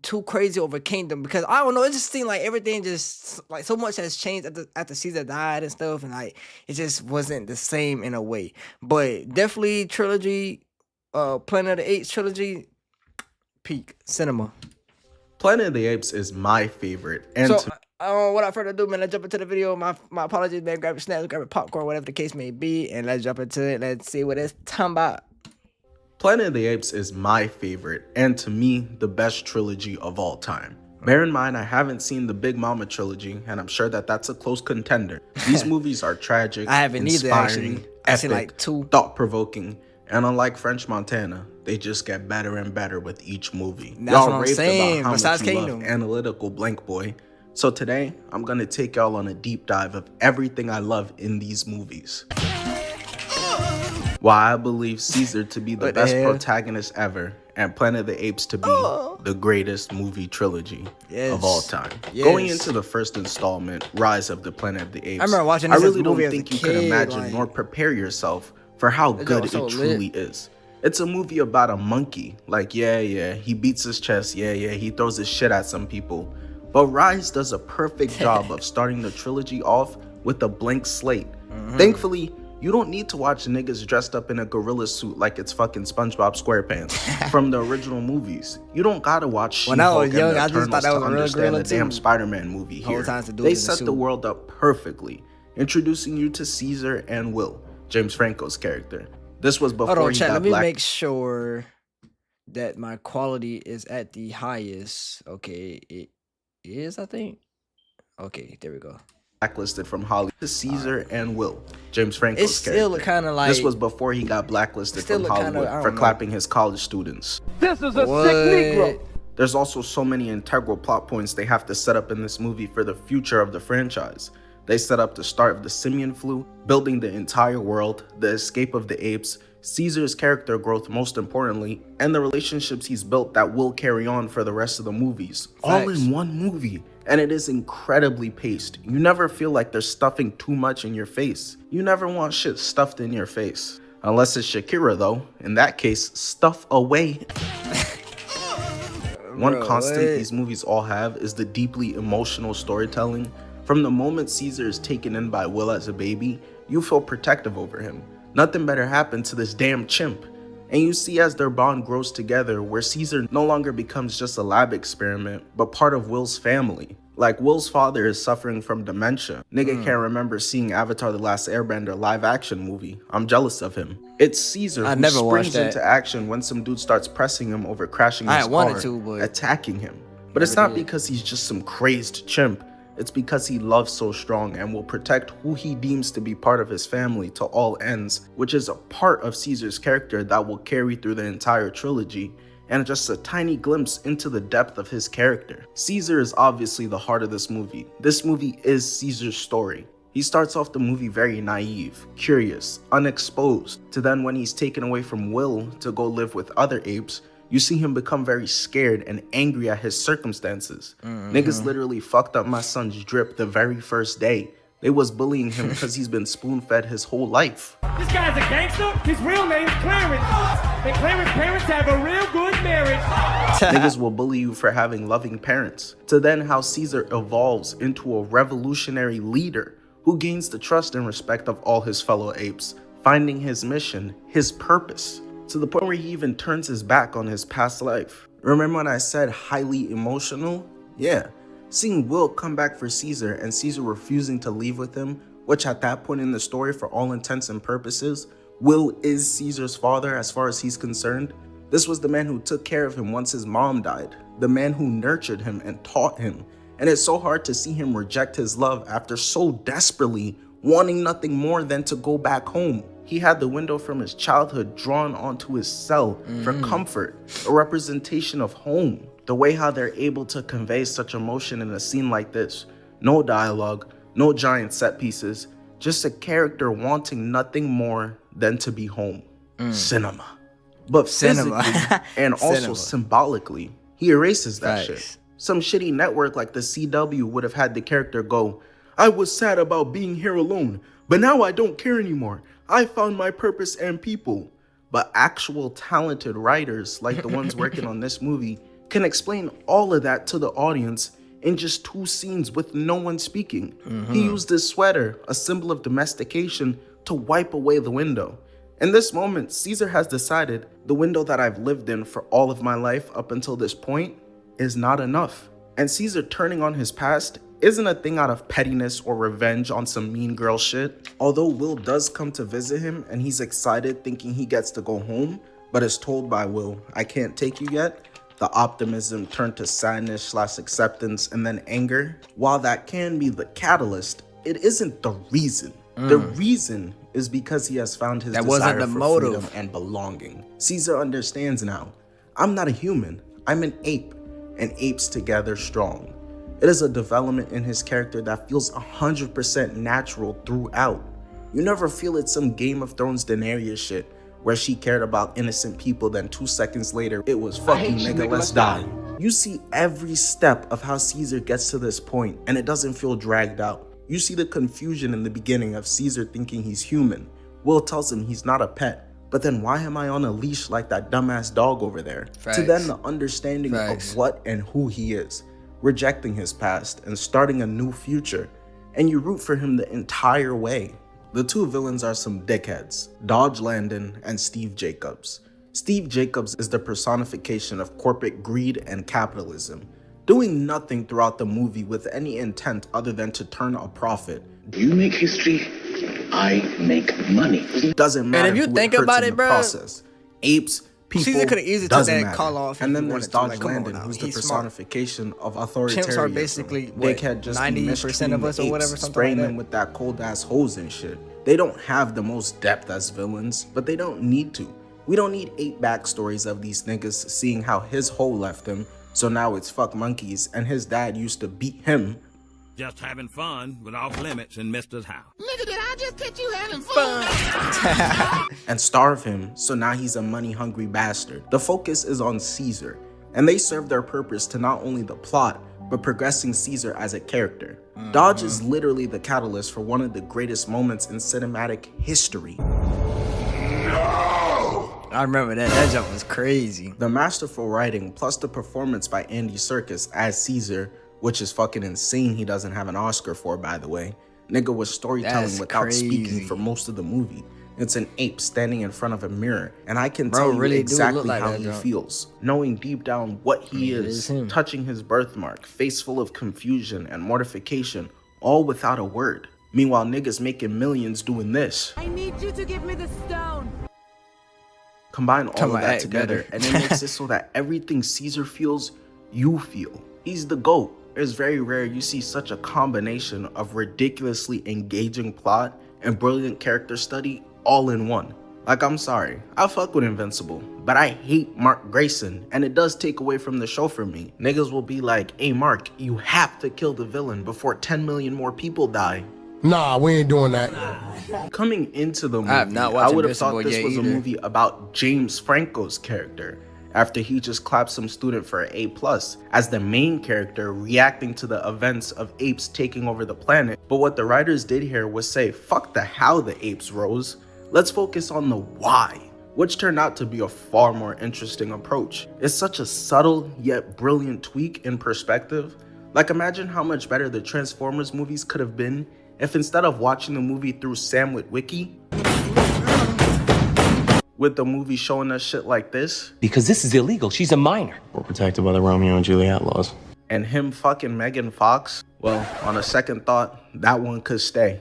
too crazy over Kingdom because I don't know, it just seemed like everything just, like, so much has changed after Caesar died and stuff, and, like, it just wasn't the same in a way. But definitely trilogy, Planet of the Apes trilogy, peak cinema. Planet of the Apes is my favorite. And so, without further ado, man, let's jump into the video. My apologies, man. Grab your snacks, grab your popcorn, whatever the case may be, and let's jump into it. Let's see what it's talking about. Planet of the Apes is my favorite, and to me, the best trilogy of all time. Bear in mind, I haven't seen the Big Mama trilogy, and I'm sure that that's a close contender. These movies are tragic, I haven't either, inspiring, actually. I've seen, epic, like, 2. thought-provoking, and unlike French Montana, they just get better and better with each movie. That's Y'all what I'm raved saying, about how besides much you Kingdom. love analytical Blank Boy. So today, I'm gonna take y'all on a deep dive of everything I love in these movies. Why I believe Caesar to be the best protagonist ever, and Planet of the Apes to be the greatest movie trilogy of all time. Going into the first installment, Rise of the Planet of the Apes, I remember watching I this really movie don't as a think you could kid, imagine like, nor prepare yourself for how good it so truly is. It's a movie about a monkey. Like, yeah, he beats his chest, yeah, he throws his shit at some people. But Rise does a perfect job of starting the trilogy off with a blank slate. Thankfully, you don't need to watch niggas dressed up in a gorilla suit like it's fucking SpongeBob SquarePants from the original movies. You don't gotta watch She-Hulk and the Eternals to understand the damn Spider-Man movie here. They set the world up perfectly, introducing you to Caesar and Will, James Franco's character. This was before he got let me black. make sure that my quality is at the highest. Okay, it is, I think. Okay, there we go. Blacklisted from Hollywood to Caesar and Will, James Franco's It's still character. kind of like, This was before he got blacklisted from Hollywood for clapping his college students. This is a sick Negro. There's also so many integral plot points they have to set up in this movie for the future of the franchise. They set up the start of the simian flu, building the entire world, the escape of the apes, Caesar's character growth most importantly, and the relationships he's built that will carry on for the rest of the movies. All in one movie. And it is incredibly paced. You never feel like they're stuffing too much in your face. You never want shit stuffed in your face. Unless it's Shakira though. In that case, stuff away. One constant these movies all have is the deeply emotional storytelling. From the moment Caesar is taken in by Will as a baby, you feel protective over him. Nothing better happened to this damn chimp. And you see as their bond grows together, where Caesar no longer becomes just a lab experiment, but part of Will's family. Like, Will's father is suffering from dementia. Nigga can't remember seeing Avatar The Last Airbender live action movie. I'm jealous of him. It's Caesar who springs into action when some dude starts pressing him over crashing his car, attacking him. But it's not because he's just some crazed chimp. It's because he loves so strong and will protect who he deems to be part of his family to all ends, which is a part of Caesar's character that will carry through the entire trilogy, and just a tiny glimpse into the depth of his character. Caesar is obviously the heart of this movie. This movie is Caesar's story. He starts off the movie very naive, curious, unexposed, to then when he's taken away from Will to go live with other apes, you see him become very scared and angry at his circumstances. Niggas literally fucked up my son's drip the very first day. They was bullying him because he's been spoon-fed his whole life. This guy's a gangster. His real name's Clarence. And Clarence's parents have a real good marriage. Niggas will bully you for having loving parents. To then how Caesar evolves into a revolutionary leader who gains the trust and respect of all his fellow apes, finding his mission, his purpose, to the point where he even turns his back on his past life. Remember when I said highly emotional? Yeah. Seeing Will come back for Caesar and Caesar refusing to leave with him, which at that point in the story, for all intents and purposes, Will is Caesar's father as far as he's concerned. This was the man who took care of him once his mom died, the man who nurtured him and taught him. And it's so hard to see him reject his love after so desperately wanting nothing more than to go back home. He had the window from his childhood drawn onto his cell for comfort, a representation of home. The way how they're able to convey such emotion in a scene like this. No dialogue, no giant set pieces, just a character wanting nothing more than to be home. Cinema. But physically and also symbolically, he erases that shit. Some shitty network like the CW would have had the character go, "I was sad about being here alone, but now I don't care anymore. I found my purpose and people." But actual talented writers like the ones working on this movie can explain all of that to the audience in just 2 scenes with no one speaking. He used his sweater, a symbol of domestication, to wipe away the window. In this moment, Caesar has decided the window that I've lived in for all of my life up until this point is not enough. And Caesar turning on his past isn't a thing out of pettiness or revenge on some mean girl shit. Although Will does come to visit him and he's excited thinking he gets to go home, but is told by Will, "I can't take you yet," the optimism turned to sadness / acceptance and then anger. While that can be the catalyst, it isn't the reason. The reason is because he has found his desire for freedom and belonging. Caesar understands now, I'm not a human, I'm an ape, and apes together strong. It is a development in his character that feels 100% natural throughout. You never feel it's some Game of Thrones Daenerys shit, where she cared about innocent people, then 2 seconds later, it was fucking nigga, let's die. You see every step of how Caesar gets to this point, and it doesn't feel dragged out. You see the confusion in the beginning of Caesar thinking he's human. Will tells him he's not a pet, but then why am I on a leash like that dumbass dog over there? To then the understanding of what and who he is, rejecting his past and starting a new future, and you root for him the entire way. The 2 villains are some dickheads, Dodge Landon and Steve Jacobs. Steve Jacobs is the personification of corporate greed and capitalism, doing nothing throughout the movie with any intent other than to turn a profit. You make history, I make money. Doesn't matter. And if you think about it, bro, process. Apes, people, Caesar could have easily took that call off. And then there's Dodge Landon, who's the personification of authoritarianism. Chimps are basically what, 90% of us or whatever, spraying them with that cold ass hose and shit. They don't have the most depth as villains, but they don't need to. We don't need 8 backstories of these niggas seeing how his hoe left him, so now it's fuck monkeys, and his dad used to beat him. Just having fun with off limits in Mister's house. Nigga, did I just catch you having fun? And starve him, so now he's a money-hungry bastard. The focus is on Caesar, and they serve their purpose to not only the plot, but progressing Caesar as a character. Dodge is literally the catalyst for one of the greatest moments in cinematic history. I remember that. That jump was crazy. The masterful writing plus the performance by Andy Serkis as Caesar, which is fucking insane he doesn't have an Oscar for, by the way. Nigga was storytelling without speaking for most of the movie. It's an ape standing in front of a mirror, and I can Bro, tell you really do exactly look like how that, he John. feels, knowing deep down what he is, touching his birthmark, face full of confusion and mortification, all without a word. Meanwhile, niggas making millions doing this. I need you to give me the stone. Combine all of that act together, better. and it makes it so that everything Caesar feels, you feel. He's the GOAT. It's very rare you see such a combination of ridiculously engaging plot and brilliant character study all in one. Like, I'm sorry, I fuck with Invincible, but I hate Mark Grayson, and it does take away from the show for me. Niggas will be like, hey Mark, you have to kill the villain before 10 million more people die. Nah, we ain't doing that. Coming into the movie, I have not I watched would have Invincible thought this yet was a either. movie about James Franco's character, after he just clapped some student for an A+, as the main character reacting to the events of apes taking over the planet. But what the writers did here was say, fuck the how the apes rose, let's focus on the why, which turned out to be a far more interesting approach. It's such a subtle yet brilliant tweak in perspective. Like, imagine how much better the Transformers movies could have been if instead of watching the movie through Sam Witwicky, with the movie showing us shit like this. Because this is illegal. She's a minor. We're protected by the Romeo and Juliet laws. And him fucking Megan Fox, well, on a second thought, that one could stay.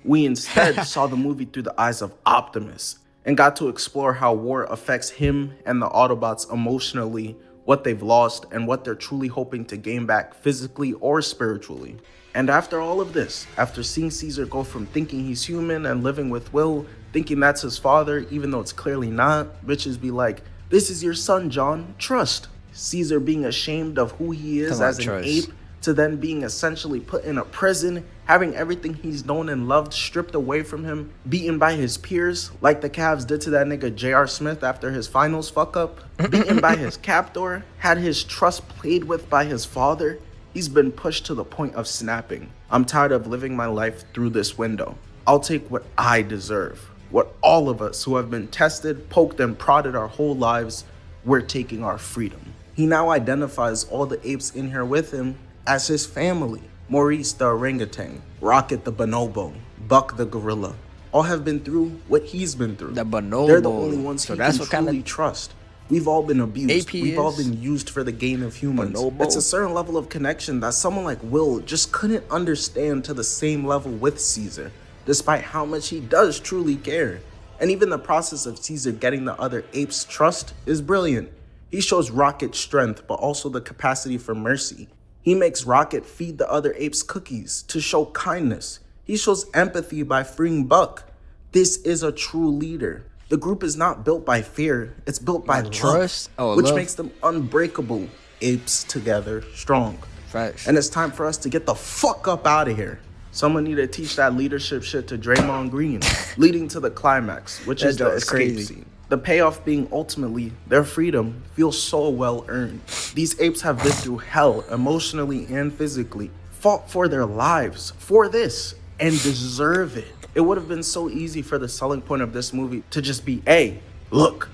We instead saw the movie through the eyes of Optimus and got to explore how war affects him and the Autobots emotionally, what they've lost, and what they're truly hoping to gain back physically or spiritually. And after all of this, after seeing Caesar go from thinking he's human and living with Will, thinking that's his father, even though it's clearly not, bitches be like, this is your son, John, trust. Caesar being ashamed of who he is as an ape, to then being essentially put in a prison, having everything he's known and loved stripped away from him, beaten by his peers, like the Cavs did to that nigga J.R. Smith after his finals fuck up, beaten by his captor, had his trust played with by his father. He's been pushed to the point of snapping. I'm tired of living my life through this window. I'll take what I deserve. What all of us who have been tested, poked, and prodded our whole lives, we're taking our freedom. He now identifies all the apes in here with him as his family. Maurice the orangutan, Rocket the bonobo, Buck the gorilla, all have been through what he's been through. The bonobo. They're the only ones So he that's can what kind truly of trust. We've all been abused. AP We've all is? been used for the gain of humans. Bonobo. It's a certain level of connection that someone like Will just couldn't understand to the same level with Caesar, despite how much he does truly care. And even the process of Caesar getting the other apes' trust is brilliant. He shows Rocket strength, but also the capacity for mercy. He makes Rocket feed the other apes cookies to show kindness. He shows empathy by freeing Buck. This is a true leader. The group is not built by fear, it's built by trust? love, which makes them unbreakable. Apes together, strong. Facts. And it's time for us to get the fuck up out of here. Someone need to teach that leadership shit to Draymond Green, leading to the climax, which is the escape scene. The payoff being ultimately their freedom feels so well earned. These apes have been through hell emotionally and physically, fought for their lives for this, and deserve it. It would have been so easy for the selling point of this movie to just be, hey, look,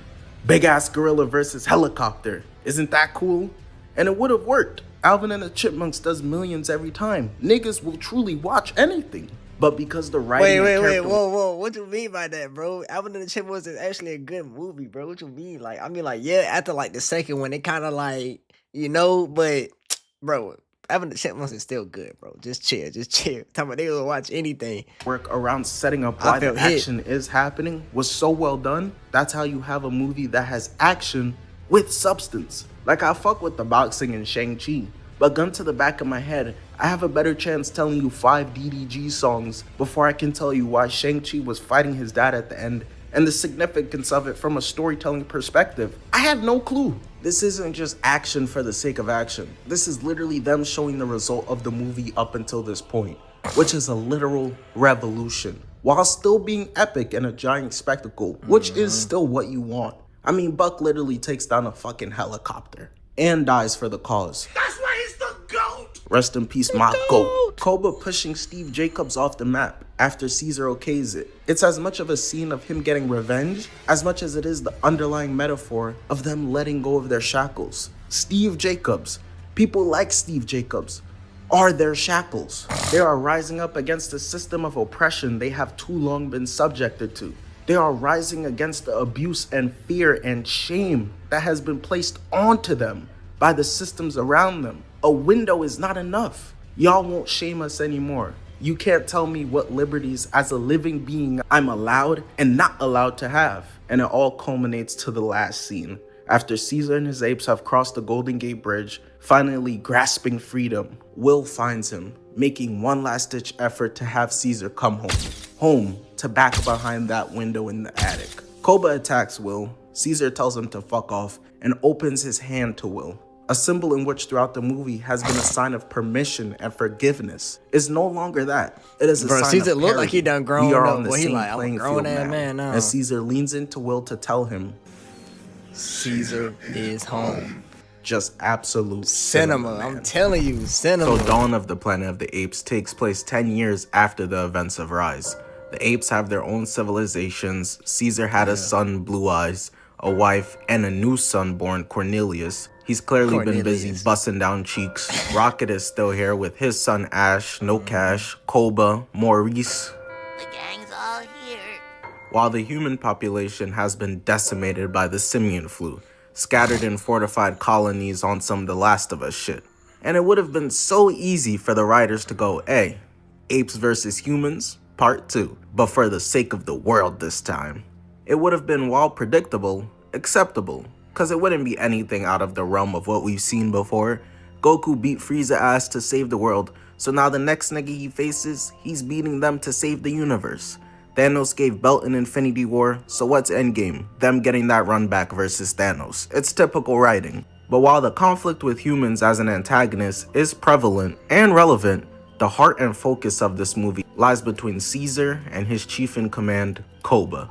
big ass gorilla versus helicopter. Isn't that cool? And it would have worked. Alvin and the Chipmunks does millions every time. Niggas will truly watch anything. But because the writing whoa, what you mean by that, bro? Alvin and the Chipmunks is actually a good movie, bro. What you mean? Like, I mean, like, yeah, after like the second one, it kind of like, you know, but bro, Alvin and the Chipmunks is still good, bro. Just chill. Talking about they will watch anything. Work around setting up why the action is happening was so well done. That's how you have a movie that has action with substance. Like, I fuck with the boxing in Shang-Chi, but gun to the back of my head, I have a better chance telling you 5 DDG songs before I can tell you why Shang-Chi was fighting his dad at the end and the significance of it from a storytelling perspective. I have no clue. This isn't just action for the sake of action. This is literally them showing the result of the movie up until this point, which is a literal revolution, while still being epic and a giant spectacle, which is still what you want. I mean, Buck literally takes down a fucking helicopter and dies for the cause. That's why he's the GOAT! Rest in peace, my GOAT. Koba pushing Steve Jacobs off the map after Caesar okays it. It's as much of a scene of him getting revenge as much as it is the underlying metaphor of them letting go of their shackles. Steve Jacobs, people like Steve Jacobs, are their shackles. They are rising up against the system of oppression they have too long been subjected to. They are rising against the abuse and fear and shame that has been placed onto them by the systems around them. A window is not enough. Y'all won't shame us anymore. You can't tell me what liberties as a living being I'm allowed and not allowed to have. And it all culminates to the last scene. After Caesar and his apes have crossed the Golden Gate Bridge, finally grasping freedom, Will finds him, making one last-ditch effort to have Caesar come home. Home to back behind that window in the attic. Koba attacks Will, Caesar tells him to fuck off, and opens his hand to Will. A symbol in which throughout the movie has been a sign of permission and forgiveness is no longer that. It is a sign Caesar of look parity. like he done grown We are up. on the Boy, he same like, I'm a playing grown field ass now. man now. As Caesar leans into Will to tell him, Caesar is home. Just absolute Cinema. man. I'm telling you, cinema. So Dawn of the Planet of the Apes takes place 10 years after the events of Rise. The apes have their own civilizations. Caesar had a son, Blue Eyes, a wife, and a new son born, Cornelius. He's clearly been busy busting down cheeks. Rocket is still here with his son Ash, No Cash, Koba, Maurice. The gang's all here. While the human population has been decimated by the simian flu, scattered in fortified colonies on some The Last of Us shit. And it would have been so easy for the writers to go, hey, apes versus humans, part 2, but for the sake of the world this time. It would have been, while predictable, acceptable, cause it wouldn't be anything out of the realm of what we've seen before. Goku beat Frieza ass to save the world, so now the next nigga he faces, he's beating them to save the universe. Thanos gave Belt in Infinity War, so what's Endgame? Them getting that run back versus Thanos. It's typical writing. But while the conflict with humans as an antagonist is prevalent and relevant, the heart and focus of this movie lies between Caesar and his chief in command, Koba.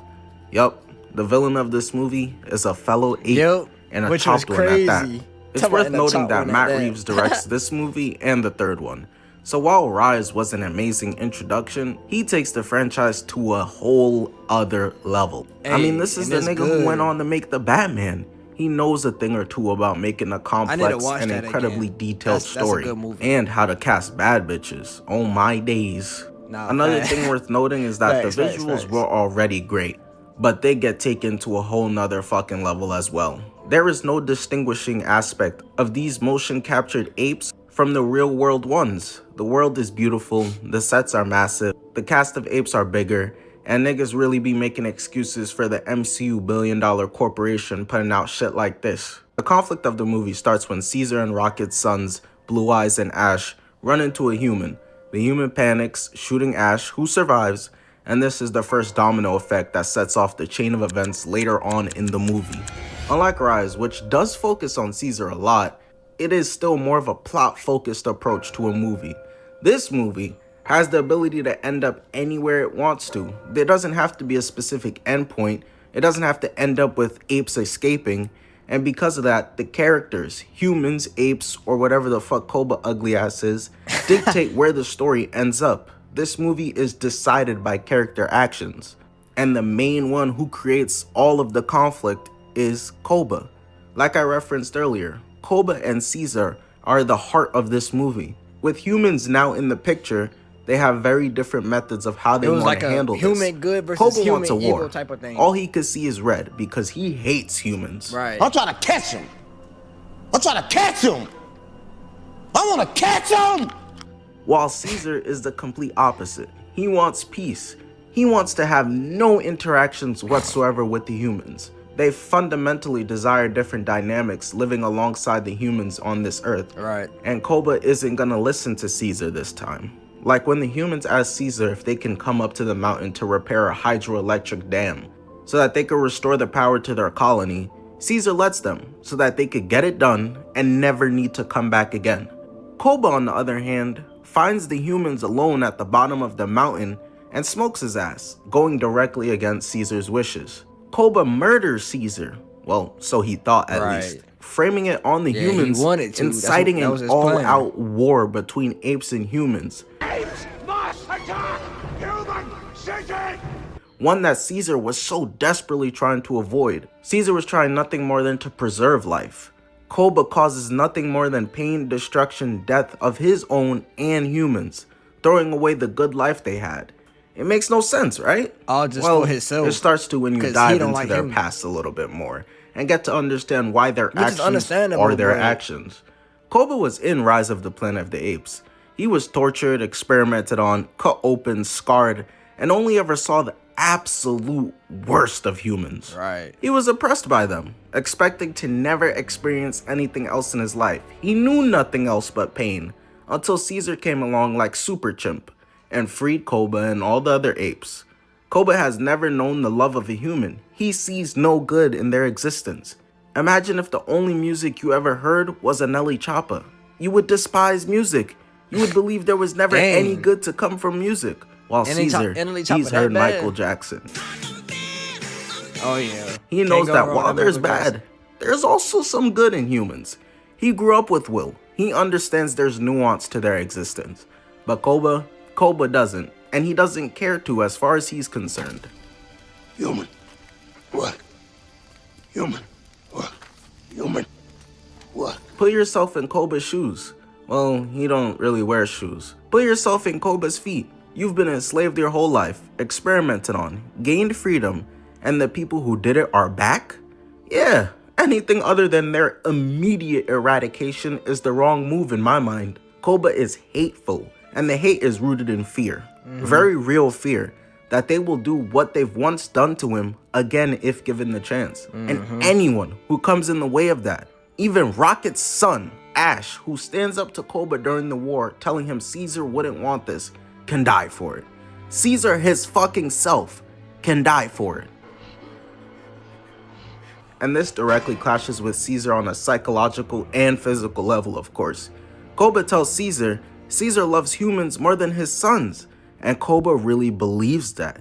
Yup, the villain of this movie is a fellow ape and a chopped one at that. It's worth noting that Matt Reeves directs this movie and the third one. So while Rise was an amazing introduction, he takes the franchise to a whole other level. I mean, this is the nigga who went on to make the Batman. He knows a thing or two about making a complex and incredibly detailed story and how to cast bad bitches. Oh my days. Another thing worth noting is that the visuals were already great, but they get taken to a whole nother fucking level as well. There is no distinguishing aspect of these motion captured apes from the real world ones. The world is beautiful, the sets are massive, the cast of apes are bigger, and niggas really be making excuses for the MCU billion-dollar corporation putting out shit like this. The conflict of the movie starts when Caesar and Rocket's sons, Blue Eyes and Ash, run into a human. The human panics, shooting Ash, who survives, and this is the first domino effect that sets off the chain of events later on in the movie. Unlike Rise, which does focus on Caesar a lot, it is still more of a plot-focused approach to a movie. This movie has the ability to end up anywhere it wants to. There doesn't have to be a specific endpoint. It doesn't have to end up with apes escaping. And because of that, the characters, humans, apes, or whatever the fuck Koba ugly ass is, dictate where the story ends up. This movie is decided by character actions. And the main one who creates all of the conflict is Koba. Like I referenced earlier, Koba and Caesar are the heart of this movie. With humans now in the picture, they have very different methods of how they want to handle this. Human good versus Koba human wants a war. evil type of thing. All he could see is red because he hates humans. Right. I'm trying to catch him. I'm trying to catch him. I want to catch him. While Caesar is the complete opposite. He wants peace. He wants to have no interactions whatsoever with the humans. They fundamentally desire different dynamics living alongside the humans on this earth. Right. And Koba isn't gonna listen to Caesar this time. Like when the humans ask Caesar if they can come up to the mountain to repair a hydroelectric dam so that they could restore the power to their colony, Caesar lets them so that they could get it done and never need to come back again. Koba, on the other hand, finds the humans alone at the bottom of the mountain and smokes his ass, going directly against Caesar's wishes. Koba murders Caesar, well, so he thought at least, framing it on the humans, inciting an all-out war between apes and humans. Apes must attack human city! One that Caesar was so desperately trying to avoid. Caesar was trying nothing more than to preserve life. Koba causes nothing more than pain, destruction, death of his own and humans, throwing away the good life they had. It makes no sense, right? All just Well, for himself. it starts to when you 'Cause he dive don't into like their him. past a little bit more and get to understand why their Which is actions understandable, are their but- actions. Koba was in Rise of the Planet of the Apes. He was tortured, experimented on, cut open, scarred, and only ever saw the absolute worst of humans. Right. He was oppressed by them, expecting to never experience anything else in his life. He knew nothing else but pain, until Caesar came along like Super Chimp and freed Koba and all the other apes. Koba has never known the love of a human. He sees no good in their existence. Imagine if the only music you ever heard was a Nelly Choppa. You would despise music. You would believe there was never Dang. any good to come from music. While Caesar, he's heard Michael Jackson. Oh yeah. He knows that while there's bad, there's also some good in humans. He grew up with Will. He understands there's nuance to their existence. But Koba doesn't. And he doesn't care to as far as he's concerned. Human. What? Human. What? Human. What? Put yourself in Koba's shoes. Well, he don't really wear shoes. Put yourself in Koba's feet. You've been enslaved your whole life, experimented on, gained freedom, and the people who did it are back? Yeah, anything other than their immediate eradication is the wrong move in my mind. Koba is hateful, and the hate is rooted in fear. Very real fear that they will do what they've once done to him again if given the chance. And anyone who comes in the way of that, even Rocket's son, Ash, who stands up to Koba during the war telling him Caesar wouldn't want this, can die for it. Caesar his fucking self can die for it. And this directly clashes with Caesar on a psychological and physical level, of course. Koba tells Caesar loves humans more than his sons, and Koba really believes that.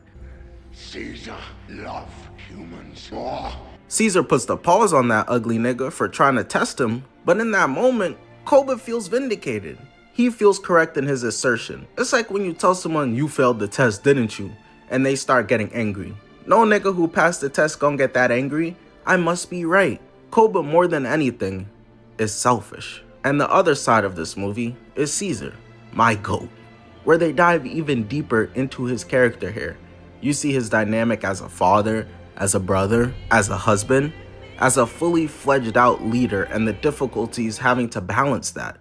Caesar love humans more. Caesar puts the pause on that ugly nigga for trying to test him, but in that moment, Koba feels vindicated. He feels correct in his assertion. It's like when you tell someone you failed the test, didn't you? And they start getting angry. No nigga who passed the test gon' get that angry. I must be right. Koba, more than anything, is selfish. And the other side of this movie is Caesar, my GOAT, where they dive even deeper into his character here. You see his dynamic as a father, as a brother, as a husband, as a fully fledged out leader, and the difficulties having to balance that.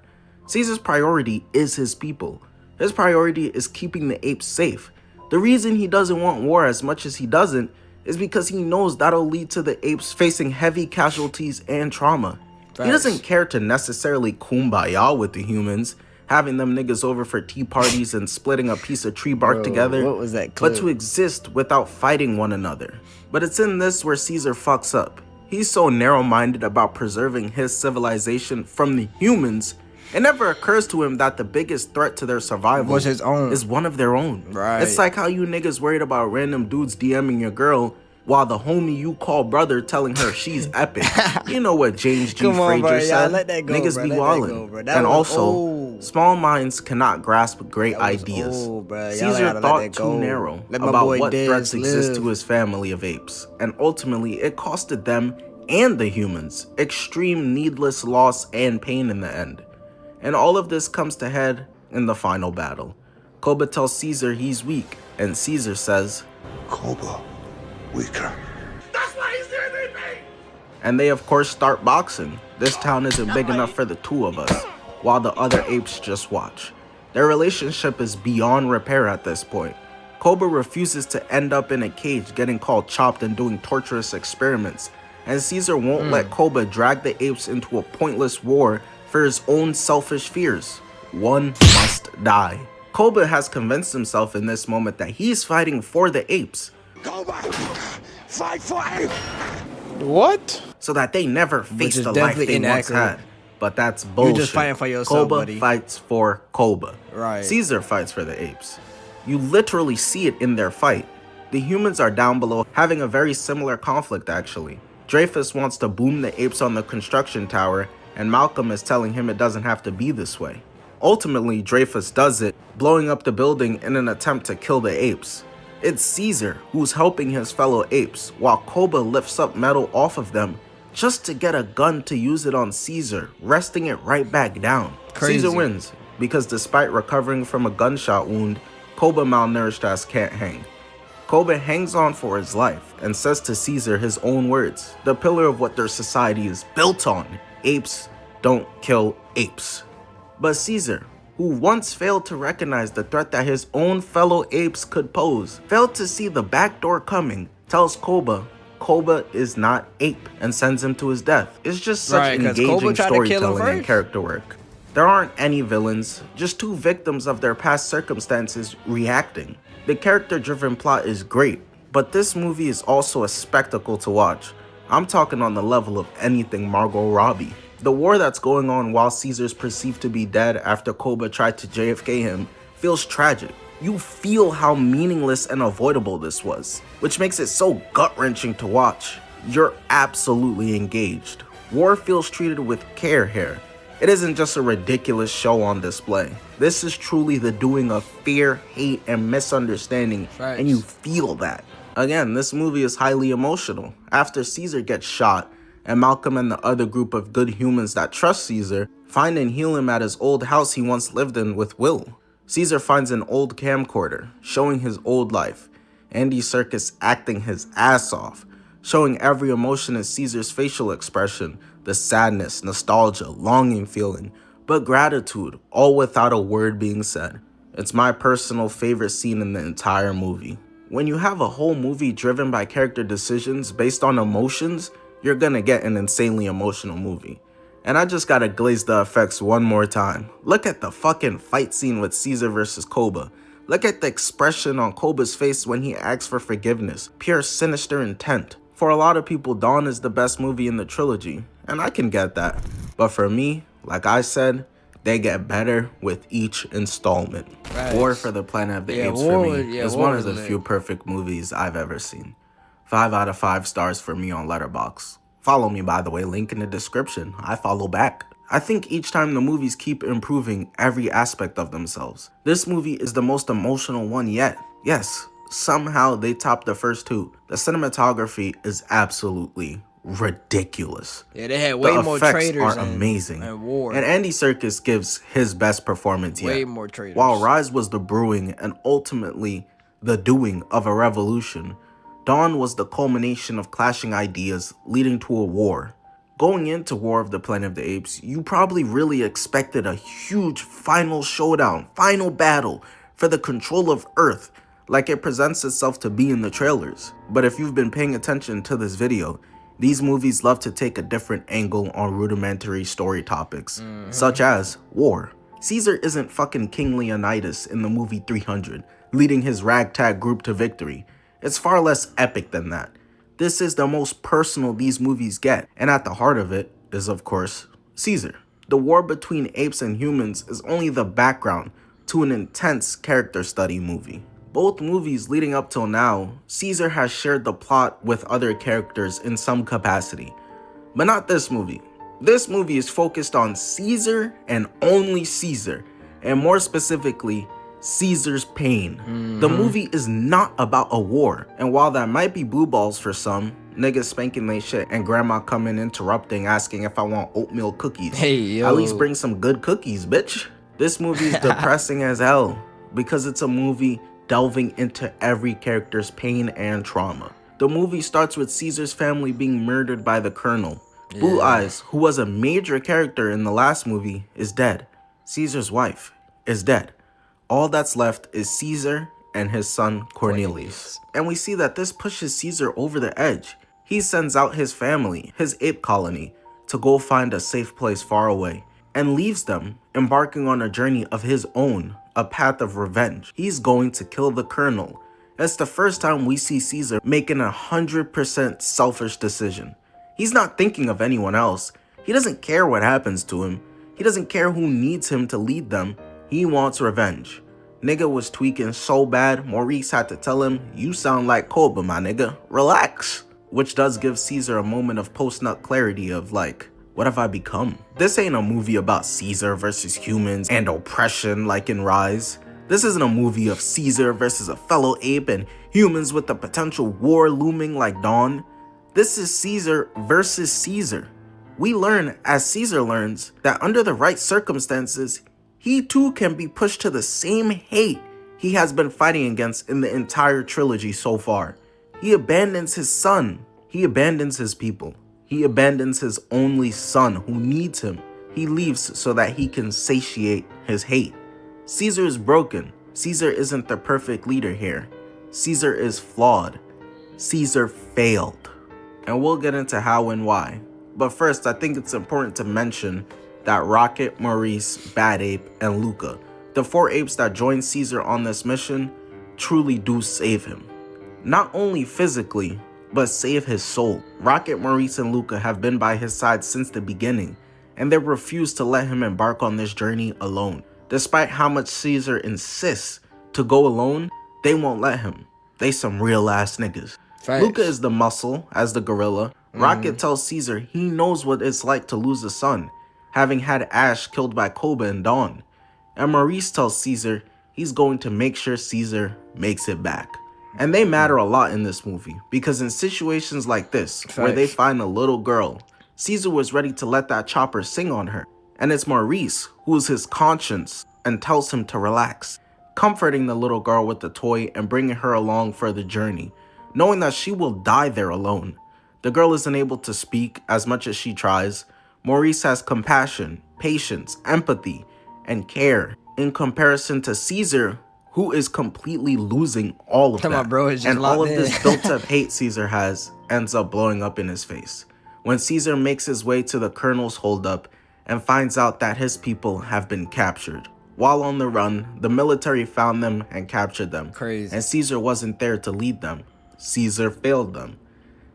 Caesar's priority is his people. His priority is keeping the apes safe. The reason he doesn't want war as much as he doesn't is because he knows that'll lead to the apes facing heavy casualties and trauma. He doesn't care to necessarily kumbaya with the humans, having them niggas over for tea parties and splitting a piece of tree bark together, what was that clip? but to exist without fighting one another. But it's in this where Caesar fucks up. He's so narrow-minded about preserving his civilization from the humans, it never occurs to him that the biggest threat to their survival Was his own. is one of their own. Right. It's like how you niggas worried about random dudes DMing your girl while the homie you call brother telling her she's epic. You know what James G. Come on, bro. Frazier Yeah, said? let that go, Niggas bro. be Let that wildin'. go, bro. That And was also, old. small minds cannot grasp great That was ideas. old, bro. Y'all Caesar gotta let thought that too go. narrow Let my about boy what Dez threats exist live. to his family of apes, and ultimately it costed them and the humans extreme needless loss and pain in the end. And all of this comes to head in the final battle. Koba tells Caesar he's weak, and Caesar says, Koba, weaker. That's why he's doing me. and they of course start boxing. This town isn't big enough for the two of us, while the other apes just watch. Their relationship is beyond repair at this point. Koba refuses to end up in a cage getting called chopped and doing torturous experiments, and Caesar won't let Koba drag the apes into a pointless war for his own selfish fears. One must die. Koba has convinced himself in this moment that he's fighting for the apes. Koba, fight for ape. What? So that they never face is the life definitely they once inaccurate. had. But that's bullshit. You're just fighting for yourself, Koba buddy. fights for Koba. Right. Caesar fights for the apes. You literally see it in their fight. The humans are down below, having a very similar conflict actually. Dreyfus wants to boom the apes on the construction tower, and Malcolm is telling him it doesn't have to be this way. Ultimately, Dreyfus does it, blowing up the building in an attempt to kill the apes. It's Caesar who's helping his fellow apes, while Koba lifts up metal off of them just to get a gun to use it on Caesar, wresting it right back down. Crazy. Caesar wins, because despite recovering from a gunshot wound, Koba malnourished ass can't hang. Koba hangs on for his life and says to Caesar his own words, the pillar of what their society is built on: apes don't kill apes. But Caesar, who once failed to recognize the threat that his own fellow apes could pose, failed to see the back door coming, tells Koba is not ape and sends him to his death. It's just such engaging storytelling and character work. There aren't any villains, just two victims of their past circumstances reacting. The character-driven plot is great, but this movie is also a spectacle to watch. I'm talking on the level of anything Margot Robbie. The war that's going on while Caesar's perceived to be dead after Koba tried to JFK him feels tragic. You feel how meaningless and avoidable this was, which makes it so gut-wrenching to watch. You're absolutely engaged. War feels treated with care here. It isn't just a ridiculous show on display. This is truly the doing of fear, hate, and misunderstanding, and you feel that. Again, this movie is highly emotional. After Caesar gets shot, and Malcolm and the other group of good humans that trust Caesar find and heal him at his old house he once lived in with Will. Caesar finds an old camcorder, showing his old life. Andy Serkis acting his ass off, showing every emotion in Caesar's facial expression, the sadness, nostalgia, longing feeling, but gratitude, all without a word being said. It's my personal favorite scene in the entire movie. When you have a whole movie driven by character decisions based on emotions, you're gonna get an insanely emotional movie. And I just gotta glaze the effects one more time. Look at the fucking fight scene with Caesar versus Koba. Look at the expression on Koba's face when he asks for forgiveness. Pure sinister intent. For a lot of people, Dawn is the best movie in the trilogy, and I can get that. But for me, like I said, they get better with each installment. War for the Planet of the Apes for me is one of the few perfect movies I've ever seen. 5 out of 5 stars for me on Letterboxd. Follow me, by the way, link in the description. I follow back. I think each time the movies keep improving every aspect of themselves. This movie is the most emotional one yet. Yes, somehow they top the first two. The cinematography is absolutely ridiculous. Yeah, they had way more traitors. The effects are amazing. And Andy Serkis gives his best performance yet. Way more traitors. While Rise was the brewing and ultimately the doing of a revolution, Dawn was the culmination of clashing ideas leading to a war. Going into War of the Planet of the Apes, you probably really expected a huge final showdown, final battle for the control of Earth, like it presents itself to be in the trailers. But if you've been paying attention to this video, these movies love to take a different angle on rudimentary story topics, such as war. Caesar isn't fucking King Leonidas in the movie 300, leading his ragtag group to victory. It's far less epic than that. This is the most personal these movies get, and at the heart of it is, of course, Caesar. The war between apes and humans is only the background to an intense character study movie. Both movies leading up till now, Caesar has shared the plot with other characters in some capacity, but not this movie. This movie is focused on Caesar and only Caesar, and more specifically, Caesar's pain. The movie is not about a war, and while that might be blue balls for some, niggas spanking they shit and grandma coming interrupting asking if I want oatmeal cookies. Hey, yo. At least bring some good cookies, bitch. This movie is depressing as hell because it's a movie delving into every character's pain and trauma. The movie starts with Caesar's family being murdered by the Colonel. Blue Eyes, who was a major character in the last movie, is dead. Caesar's wife is dead. All that's left is Caesar and his son Cornelius. And we see that this pushes Caesar over the edge. He sends out his family, his ape colony, to go find a safe place far away, and leaves them, embarking on a journey of his own, a path of revenge. He's going to kill the Colonel. It's the first time we see Caesar making a 100% selfish decision. He's not thinking of anyone else. He doesn't care what happens to him. He doesn't care who needs him to lead them. He wants revenge. Nigga was tweaking so bad, Maurice had to tell him, "You sound like Koba, my nigga. Relax." Which does give Caesar a moment of post-nut clarity of like, what have I become? This ain't a movie about Caesar versus humans and oppression like in Rise. This isn't a movie of Caesar versus a fellow ape and humans with a potential war looming like Dawn. This is Caesar versus Caesar. We learn, as Caesar learns, that under the right circumstances, he too can be pushed to the same hate he has been fighting against in the entire trilogy so far. He abandons his son. He abandons his people. He abandons his only son who needs him. He leaves so that he can satiate his hate. Caesar is broken. Caesar isn't the perfect leader here. Caesar is flawed. Caesar failed. And we'll get into how and why. But first, I think it's important to mention that Rocket, Maurice, Bad Ape, and Luca, the 4 apes that joined Caesar on this mission, truly do save him. Not only physically, but save his soul. Rocket, Maurice, and Luca have been by his side since the beginning, and they refuse to let him embark on this journey alone. Despite how much Caesar insists to go alone, they won't let him. They some real ass niggas. Thanks. Luca is the muscle as the gorilla. Rocket tells Caesar he knows what it's like to lose a son, having had Ash killed by Koba and Dawn. And Maurice tells Caesar he's going to make sure Caesar makes it back. And they matter a lot in this movie, because in situations like this, where they find a little girl, Caesar was ready to let that chopper sing on her. And it's Maurice who is his conscience and tells him to relax, comforting the little girl with the toy and bringing her along for the journey, knowing that she will die there alone. The girl isn't able to speak as much as she tries. Maurice has compassion, patience, empathy, and care in comparison to Caesar, who is completely losing all of that. Bro, and all of this built-up hate Caesar has ends up blowing up in his face when Caesar makes his way to the colonel's holdup and finds out that his people have been captured. While on the run, the military found them and captured them. Crazy. And Caesar wasn't there to lead them. Caesar failed them.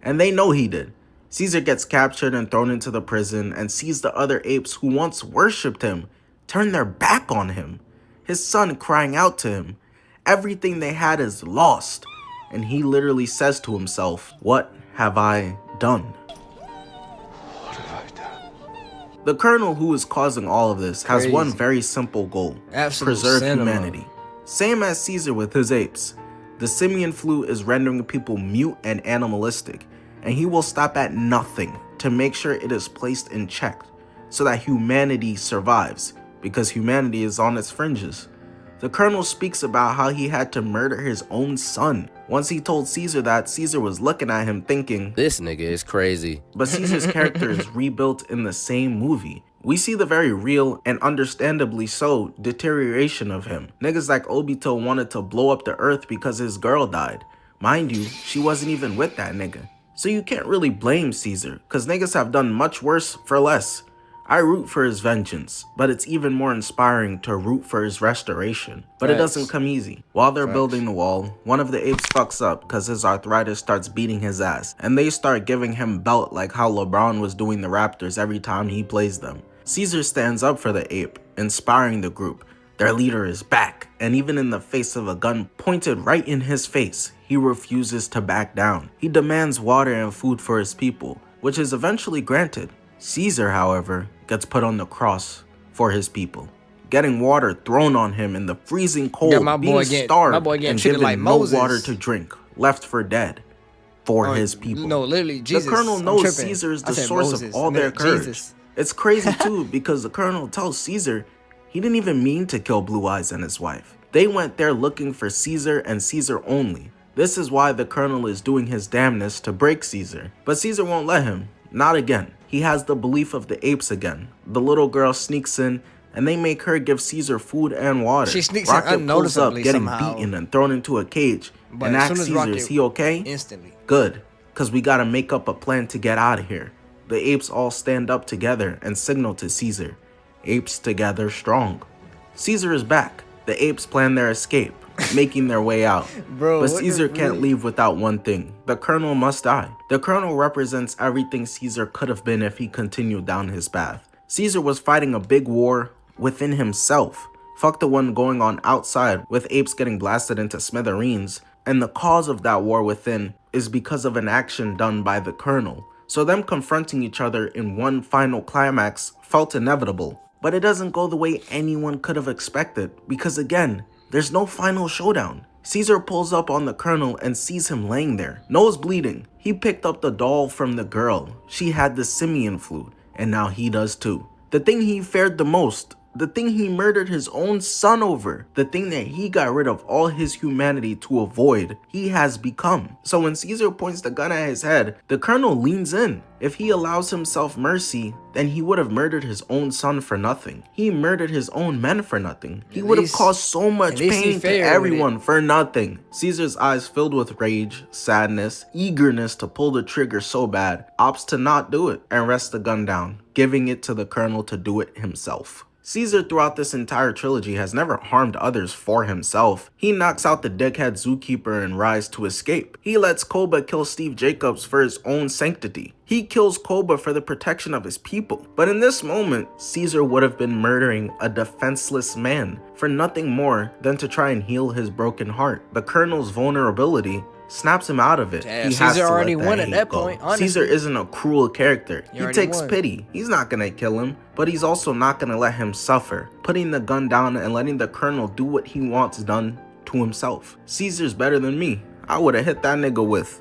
And they know he did. Caesar gets captured and thrown into the prison and sees the other apes who once worshipped him turn their back on him. His son crying out to him. Everything they had is lost. And he literally says to himself, "What have I done?" The colonel who is causing all of this has one very simple goal. Preserve humanity. Same as Caesar with his apes. The simian flu is rendering people mute and animalistic, and he will stop at nothing to make sure it is placed in check so that humanity survives, because humanity is on its fringes. The colonel speaks about how he had to murder his own son. Once he told Caesar that, Caesar was looking at him thinking, "This nigga is crazy." But Caesar's character is rebuilt in the same movie. We see the very real, and understandably so, deterioration of him. Niggas like Obito wanted to blow up the earth because his girl died. Mind you, she wasn't even with that nigga. So you can't really blame Caesar, cause niggas have done much worse for less. I root for his vengeance, but it's even more inspiring to root for his restoration. But it doesn't come easy. While they're building the wall, one of the apes fucks up cause his arthritis starts beating his ass, and they start giving him belt like how LeBron was doing the Raptors every time he plays them. Caesar stands up for the ape, inspiring the group. Their leader is back, and even in the face of a gun pointed right in his face, he refuses to back down. He demands water and food for his people, which is eventually granted. Caesar, however, gets put on the cross for his people, getting water thrown on him in the freezing cold, being starved, and given like no Moses. water to drink, left for dead for his people. No, literally, Jesus. The colonel knows Caesar is the source of all their courage. Jesus. It's crazy too, because the colonel tells Caesar he didn't even mean to kill Blue Eyes and his wife. They went there looking for Caesar and Caesar only. This is why the colonel is doing his damnness to break Caesar. But Caesar won't let him. Not again. He has the belief of the apes again. The little girl sneaks in, and they make her give Caesar food and water. She sneaks Rocket in pulls up, unnoticeably getting somehow. beaten and thrown into a cage, But and as asks soon as Caesar, Rocket- is he okay? Instantly. Good, because we gotta make up a plan to get out of here. The apes all stand up together and signal to Caesar. Apes together strong. Caesar is back. The apes plan their escape, making their way out. Bro, but what Caesar the can't freak? leave without one thing. The colonel must die. The colonel represents everything Caesar could have been if he continued down his path. Caesar was fighting a big war within himself. Fuck the one going on outside with apes getting blasted into smithereens. And the cause of that war within is because of an action done by the colonel. So them confronting each other in one final climax felt inevitable. But it doesn't go the way anyone could have expected, because again, there's no final showdown. Caesar pulls up on the colonel and sees him laying there, nose bleeding. He picked up the doll from the girl. She had the simian flu, and now he does too. The thing he feared the most, the thing he murdered his own son over, the thing that he got rid of all his humanity to avoid, he has become. So when Caesar points the gun at his head, the colonel leans in. If he allows himself mercy, then he would have murdered his own son for nothing. He murdered his own men for nothing. He would have caused so much pain to everyone for nothing. Caesar's eyes filled with rage, sadness, eagerness to pull the trigger so bad, opts to not do it and rests the gun down, giving it to the colonel to do it himself. Caesar throughout this entire trilogy has never harmed others for himself. He knocks out the dickhead zookeeper and Rise to escape. He lets Koba kill Steve Jacobs for his own sanctity. He kills Koba for the protection of his people. But in this moment, Caesar would have been murdering a defenseless man for nothing more than to try and heal his broken heart. The colonel's vulnerability snaps him out of it. Damn, he has Caesar to already let won that at hate that go. point, honestly. Caesar isn't a cruel character. He already takes won. pity. He's not gonna kill him, but he's also not gonna let him suffer, putting the gun down and letting the colonel do what he wants done to himself. Caesar's better than me. I would have hit that nigga with.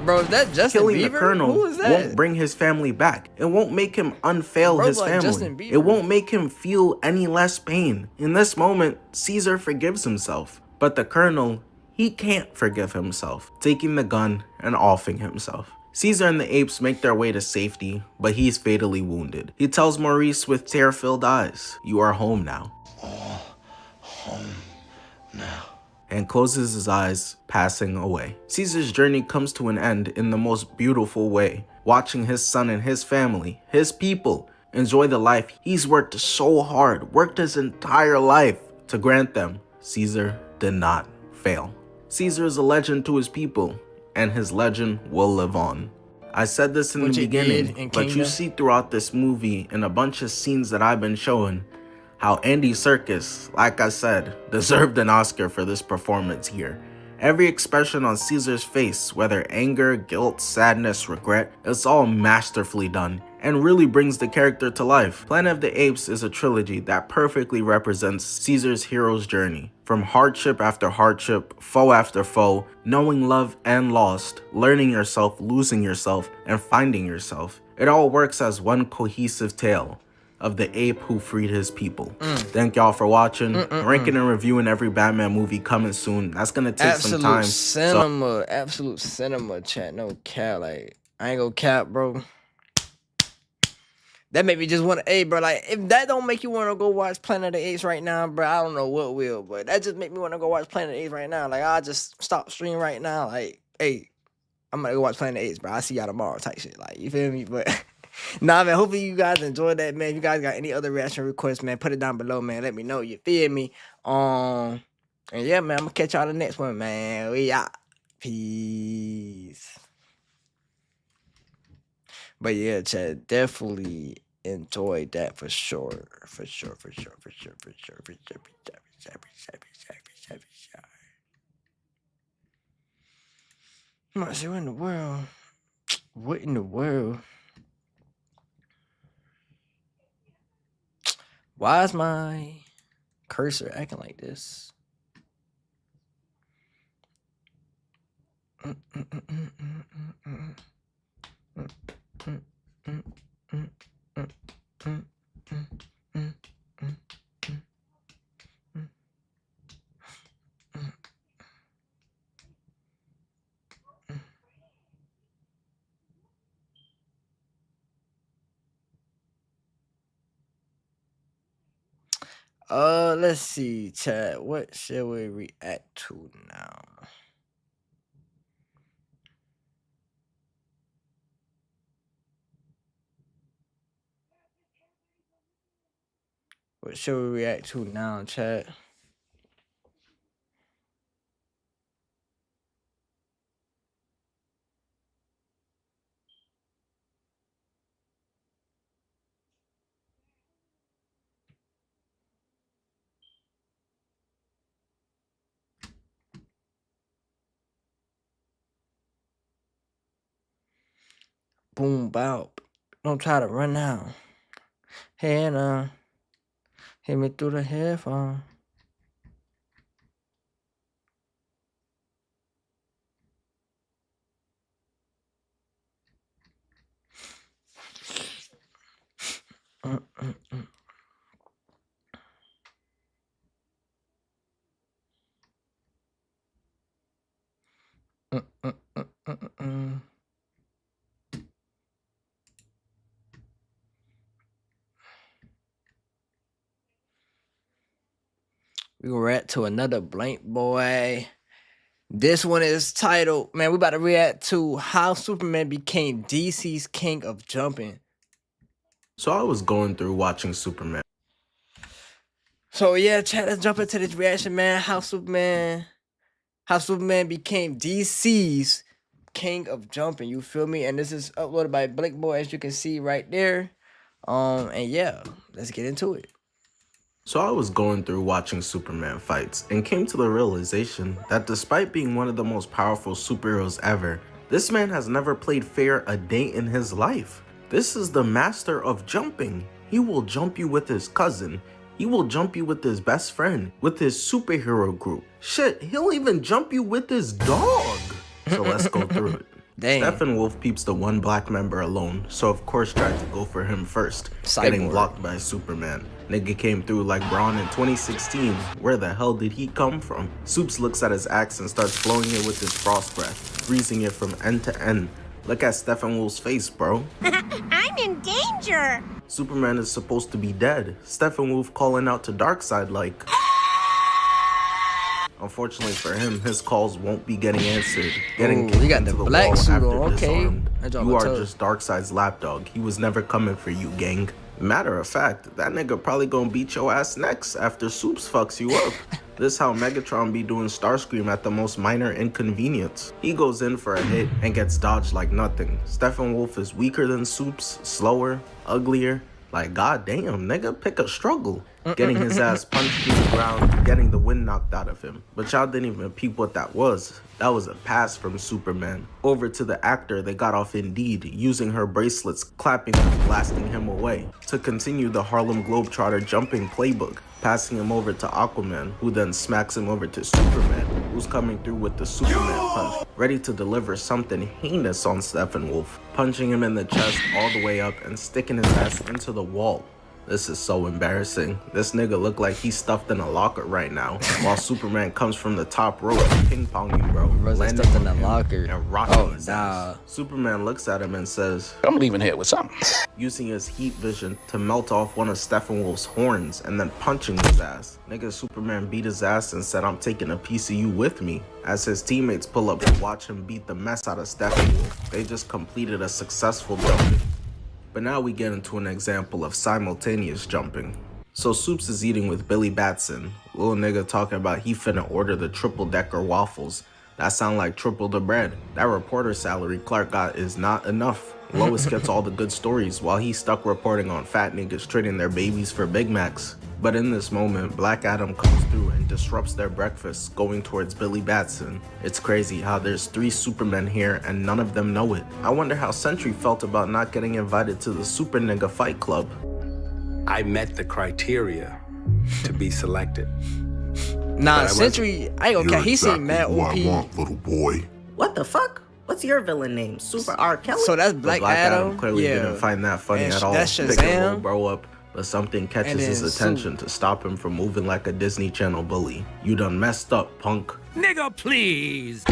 Bro, is that Justin Killing Bieber? the colonel Who is that? won't bring his family back. It won't make him unfail Bro, his like family. Justin Bieber. It won't make him feel any less pain. In this moment, Caesar forgives himself, but the colonel, he can't forgive himself, taking the gun and offing himself. Caesar and the apes make their way to safety, but he's fatally wounded. He tells Maurice with tear-filled eyes, "You are home now." Home now. And closes his eyes, passing away. Caesar's journey comes to an end in the most beautiful way, watching his son and his family, his people, enjoy the life he's worked so hard, worked his entire life to grant them. Caesar did not fail. Caesar is a legend to his people, and his legend will live on. I said this in the beginning, but you see throughout this movie in a bunch of scenes that I've been showing, how Andy Serkis, like I said, deserved an Oscar for this performance here. Every expression on Caesar's face, whether anger, guilt, sadness, regret, it's all masterfully done and really brings the character to life. Planet of the Apes is a trilogy that perfectly represents Caesar's hero's journey. From hardship after hardship, foe after foe, knowing love and lost, learning yourself, losing yourself, and finding yourself. It all works as one cohesive tale of the ape who freed his people. Thank y'all for watching. Ranking and reviewing every Batman movie coming soon. That's gonna take some time. Absolute cinema, chat. No cap. Like, I ain't gonna cap, bro. That made me just want to, hey, bro, like, if that don't make you want to go watch Planet of the Apes right now, bro, I don't know what will, but that just make me want to go watch Planet of the Apes right now. Like, I'll just stop streaming right now. Like, hey, I'm gonna go watch Planet of the Apes, bro. I'll see y'all tomorrow type shit. Like, you feel me? But nah, man, hopefully you guys enjoyed that, man. If you guys got any other reaction requests, man, put it down below, man. Let me know. You feel me? And yeah, man, I'm gonna catch y'all the next one, man. We out. Peace. But yeah, chat, definitely enjoyed that for sure. For sure. I'm not sure what in the world. What in the world? Why is my cursor acting like this? Let's see, chat. What shall we react to now? What shall we react to now, chat? Boom, bow. Don't try to run now. Hey, hit me through the headphone. react to another Blank Boy. This one is titled, man, we about to react to how Superman became DC's king of jumping. So I was going through watching Superman. So yeah, chat, let's jump into this reaction, man. How Superman became DC's king of jumping, you feel me? And this is uploaded by Blank Boy, as you can see right there. And yeah, let's get into it. So I was going through watching Superman fights and came to the realization that despite being one of the most powerful superheroes ever, this man has never played fair a day in his life. This is the master of jumping. He will jump you with his cousin. He will jump you with his best friend, with his superhero group. Shit, he'll even jump you with his dog. So let's go through it. Dang. Steppenwolf peeps the one black member alone, so of course tried to go for him first, getting blocked by Superman. Nigga came through like Braun in 2016. Where the hell did he come from? Supes looks at his axe and starts blowing it with his frost breath, freezing it from end to end. Look at Steppenwolf's face, bro. I'm in danger. Superman is supposed to be dead. Steppenwolf calling out to Darkseid like... Unfortunately for him, his calls won't be getting answered. Getting he got the black suit on, okay. You are just Darkseid's lapdog. He was never coming for you, gang. Matter of fact, that nigga probably gonna beat your ass next after Supes fucks you up. This how Megatron be doing Starscream at the most minor inconvenience. He goes in for a hit and gets dodged like nothing. Steppenwolf is weaker than Supes, slower, uglier. Like, goddamn, nigga, pick a struggle. Getting his ass punched to the ground, getting the wind knocked out of him. But y'all didn't even peep what that was. That was a pass from Superman. Over to the actor they got off Indeed, using her bracelets, clapping and blasting him away. To continue the Harlem Globetrotter jumping playbook, passing him over to Aquaman, who then smacks him over to Superman, who's coming through with the Superman punch, ready to deliver something heinous on Steppenwolf, punching him in the chest all the way up and sticking his ass into the wall. This is so embarrassing. This nigga look like he's stuffed in a locker right now, while Superman comes from the top rope ping-ponging, bro. Landing stuffed in a locker and rocking his ass. Superman looks at him and says, I'm leaving here with something. Using his heat vision to melt off one of Steppenwolf's horns and then punching his ass. Nigga, Superman beat his ass and said, I'm taking a piece of you with me. As his teammates pull up to watch him beat the mess out of Steppenwolf, they just completed a successful jumping. But now we get into an example of simultaneous jumping. So Supes is eating with Billy Batson. Little nigga talking about he finna order the triple-decker waffles. That sound like triple the bread. That reporter salary Clark got is not enough. Lois gets all the good stories while he's stuck reporting on fat niggas trading their babies for Big Macs. But in this moment, Black Adam comes through and disrupts their breakfast, going towards Billy Batson. It's crazy how there's 3 Supermen here and none of them know it. I wonder how Sentry felt about not getting invited to the Super Nigga Fight Club. I met the criteria to be selected. Nah, Sentry, I ain't gonna he seemed mad OP. I want, little boy. What the fuck? What's your villain name? Super R. Kelly? So that's Black Adam. Clearly didn't find that funny at all. That's Picking little Shazam. bro up, but something catches his attention to stop him from moving like a Disney Channel bully. You done messed up, punk. Nigga, please.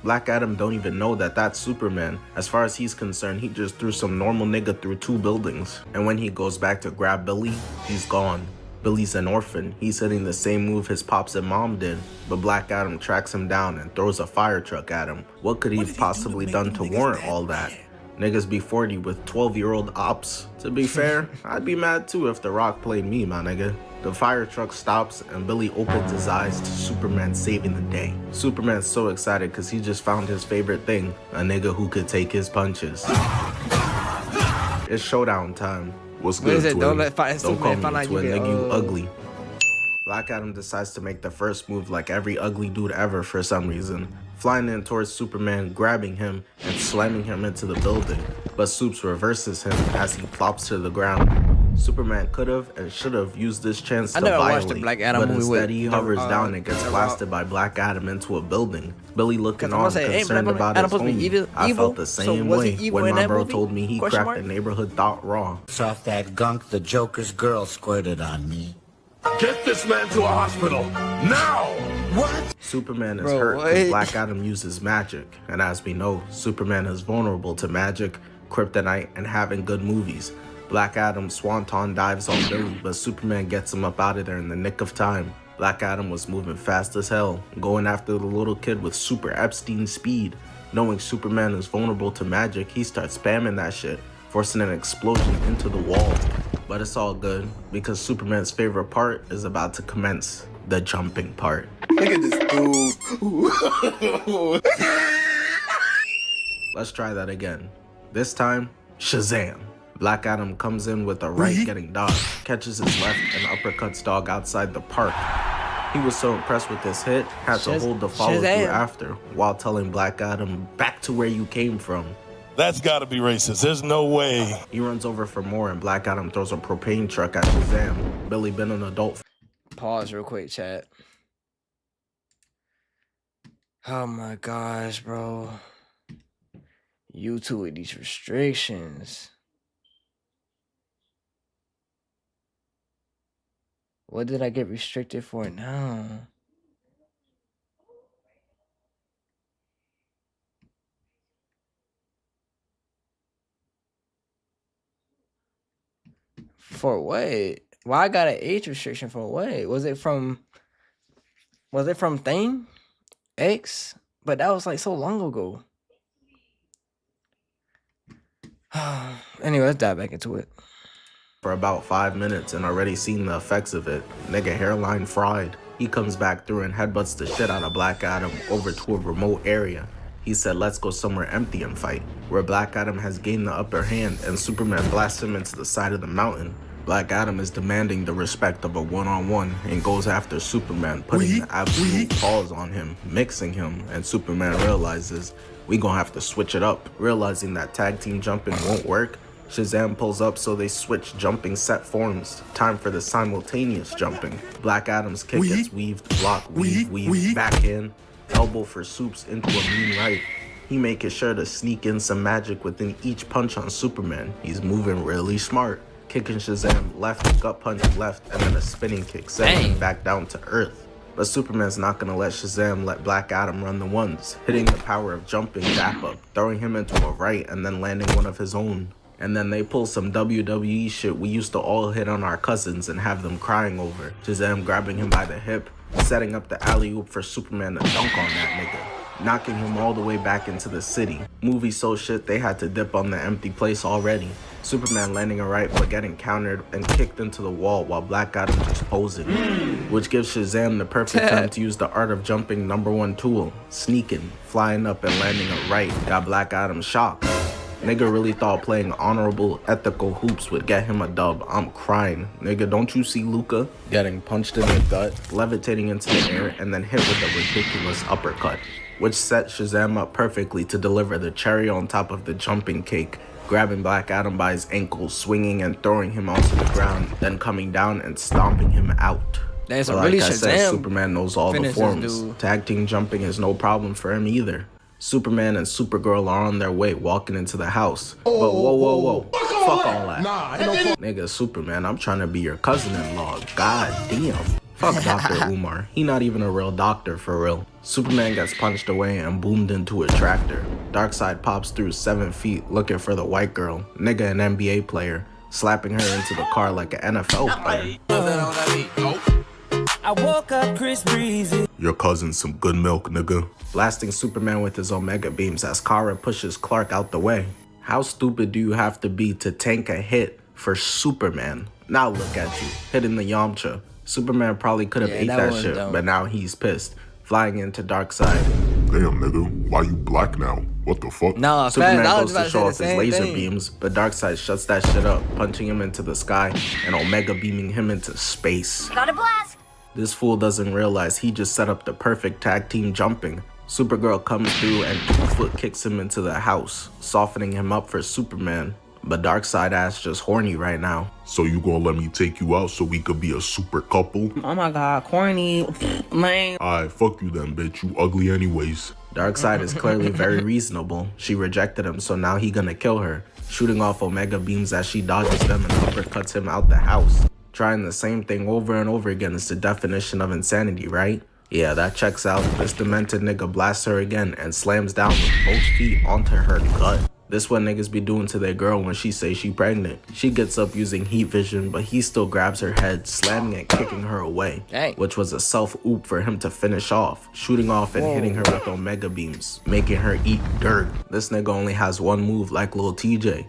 Black Adam don't even know that that's Superman. As far as he's concerned, he just threw some normal nigga through 2 buildings. And when he goes back to grab Billy, he's gone. Billy's an orphan. He's hitting the same move his pops and mom did. But Black Adam tracks him down and throws a fire truck at him. What could he have possibly done to warrant all that? Niggas be 40 with 12-year-old ops. To be fair, I'd be mad too if The Rock played me, my nigga. The fire truck stops and Billy opens his eyes to Superman saving the day. Superman's so excited because he just found his favorite thing, a nigga who could take his punches. It's showdown time. What's good, twin? Don't let fight Don't call me find out twin, you nigga, you ugly. Black Adam decides to make the first move like every ugly dude ever for some reason. Flying in towards Superman, grabbing him, and slamming him into the building. But Supes reverses him as he flops to the ground. Superman could have and should have used this chance to violate, but instead he hovers down and gets blasted by Black Adam into a building. Billy looking on, concerned about his homie. I felt the same way when my bro told me he cracked the neighborhood thought raw. Off that gunk the Joker's girl squirted on me. Get this man to a hospital, now! What? Superman is hurt because Black Adam uses magic, and as we know, Superman is vulnerable to magic, kryptonite, and having good movies. Black Adam swanton dives on Billy, but Superman gets him up out of there in the nick of time. Black Adam was moving fast as hell, going after the little kid with super Epstein speed. Knowing Superman is vulnerable to magic, he starts spamming that shit, forcing an explosion into the wall. But it's all good, because Superman's favorite part is about to commence, the jumping part. Look at this dude. Let's try that again. This time, Shazam. Black Adam comes in with a right getting dodged, catches his left and uppercuts dog outside the park. He was so impressed with this hit, had to hold the follow through after, while telling Black Adam, back to where you came from. That's gotta be racist, there's no way. He runs over for more and Black Adam throws a propane truck at Shazam. Billy been an adult. Pause real quick, chat. Oh my gosh, bro. YouTube with these restrictions. What did I get restricted for now? For what? Why I got an age restriction for what? Was it from Thing X? But that was like so long ago. Anyway, let's dive back into it. For about 5 minutes and already seen the effects of it. Nigga hairline fried. He comes back through and headbutts the shit out of Black Adam over to a remote area. He said, let's go somewhere empty and fight, where Black Adam has gained the upper hand and Superman blasts him into the side of the mountain. Black Adam is demanding the respect of a one-on-one and goes after Superman, putting the absolute pause on him, mixing him, and Superman realizes we gonna have to switch it up. Realizing that tag team jumping won't work, Shazam pulls up so they switch jumping set forms. Time for the simultaneous jumping. Black Adam's kick gets weaved, block, weave, backhand, elbow for Supes into a mean right. He making sure to sneak in some magic within each punch on Superman. He's moving really smart. Kicking Shazam left, gut punch left, and then a spinning kick, sending him back down to Earth. But Superman's not gonna let Shazam let Black Adam run the ones, hitting the power of jumping dap up, throwing him into a right and then landing one of his own. And then they pull some WWE shit we used to all hit on our cousins and have them crying over. Shazam grabbing him by the hip, setting up the alley-oop for Superman to dunk on that nigga, knocking him all the way back into the city. Movie so shit they had to dip on the empty place already. Superman landing a right but getting countered and kicked into the wall while Black Adam just posing, which gives Shazam the perfect time to use the art of jumping #1 tool, sneaking, flying up and landing a right, got Black Adam shocked. Nigga really thought playing honorable, ethical hoops would get him a dub. I'm crying. Nigga, don't you see Luca getting punched in the gut, levitating into the air, and then hit with a ridiculous uppercut, which set Shazam up perfectly to deliver the cherry on top of the jumping cake, grabbing Black Adam by his ankles, swinging and throwing him onto the ground, then coming down and stomping him out. That's but a really like I said, Shazam Superman knows all the forms. dude. Tag team jumping is no problem for him either. Superman and Supergirl are on their way walking into the house. But whoa. Fuck all that. Nah, ain't no Nigga, Superman, I'm trying to be your cousin-in-law. God damn. Fuck Dr. Umar. He not even a real doctor for real. Superman gets punched away and boomed into a tractor. Darkseid pops through 7 feet looking for the white girl. Nigga, an NBA player, slapping her into the car like an NFL player. I woke up Chris Breezy. Your cousin's some good milk, nigga. Blasting Superman with his Omega beams as Kara pushes Clark out the way. How stupid do you have to be to tank a hit for Superman? Now look at you, hitting the Yamcha. Superman probably could have ate that shit, but now he's pissed, flying into Darkseid. Damn, nigga, why you black now? What the fuck? No, Superman I goes was about to show off say his the laser same thing. beams, but Darkseid shuts that shit up, punching him into the sky and Omega beaming him into space. Got a blast. This fool doesn't realize he just set up the perfect tag team jumping. Supergirl comes through and 2-foot kicks him into the house, softening him up for Superman. But Darkseid ass just horny right now. So you gonna let me take you out so we could be a super couple? Oh my god, corny, man. Alright, fuck you then, bitch. You ugly anyways. Darkseid is clearly very reasonable. She rejected him, so now he gonna kill her, shooting off Omega beams as she dodges them and uppercuts him out the house. Trying the same thing over and over again is the definition of insanity, right? Yeah, that checks out. This demented nigga blasts her again and slams down with both feet onto her gut. This what niggas be doing to their girl when she say she pregnant. She gets up using heat vision, but he still grabs her head, slamming and kicking her away. Dang. Which was a self-oop for him to finish off, shooting off and hitting her with omega beams, making her eat dirt. This nigga only has one move like Lil TJ.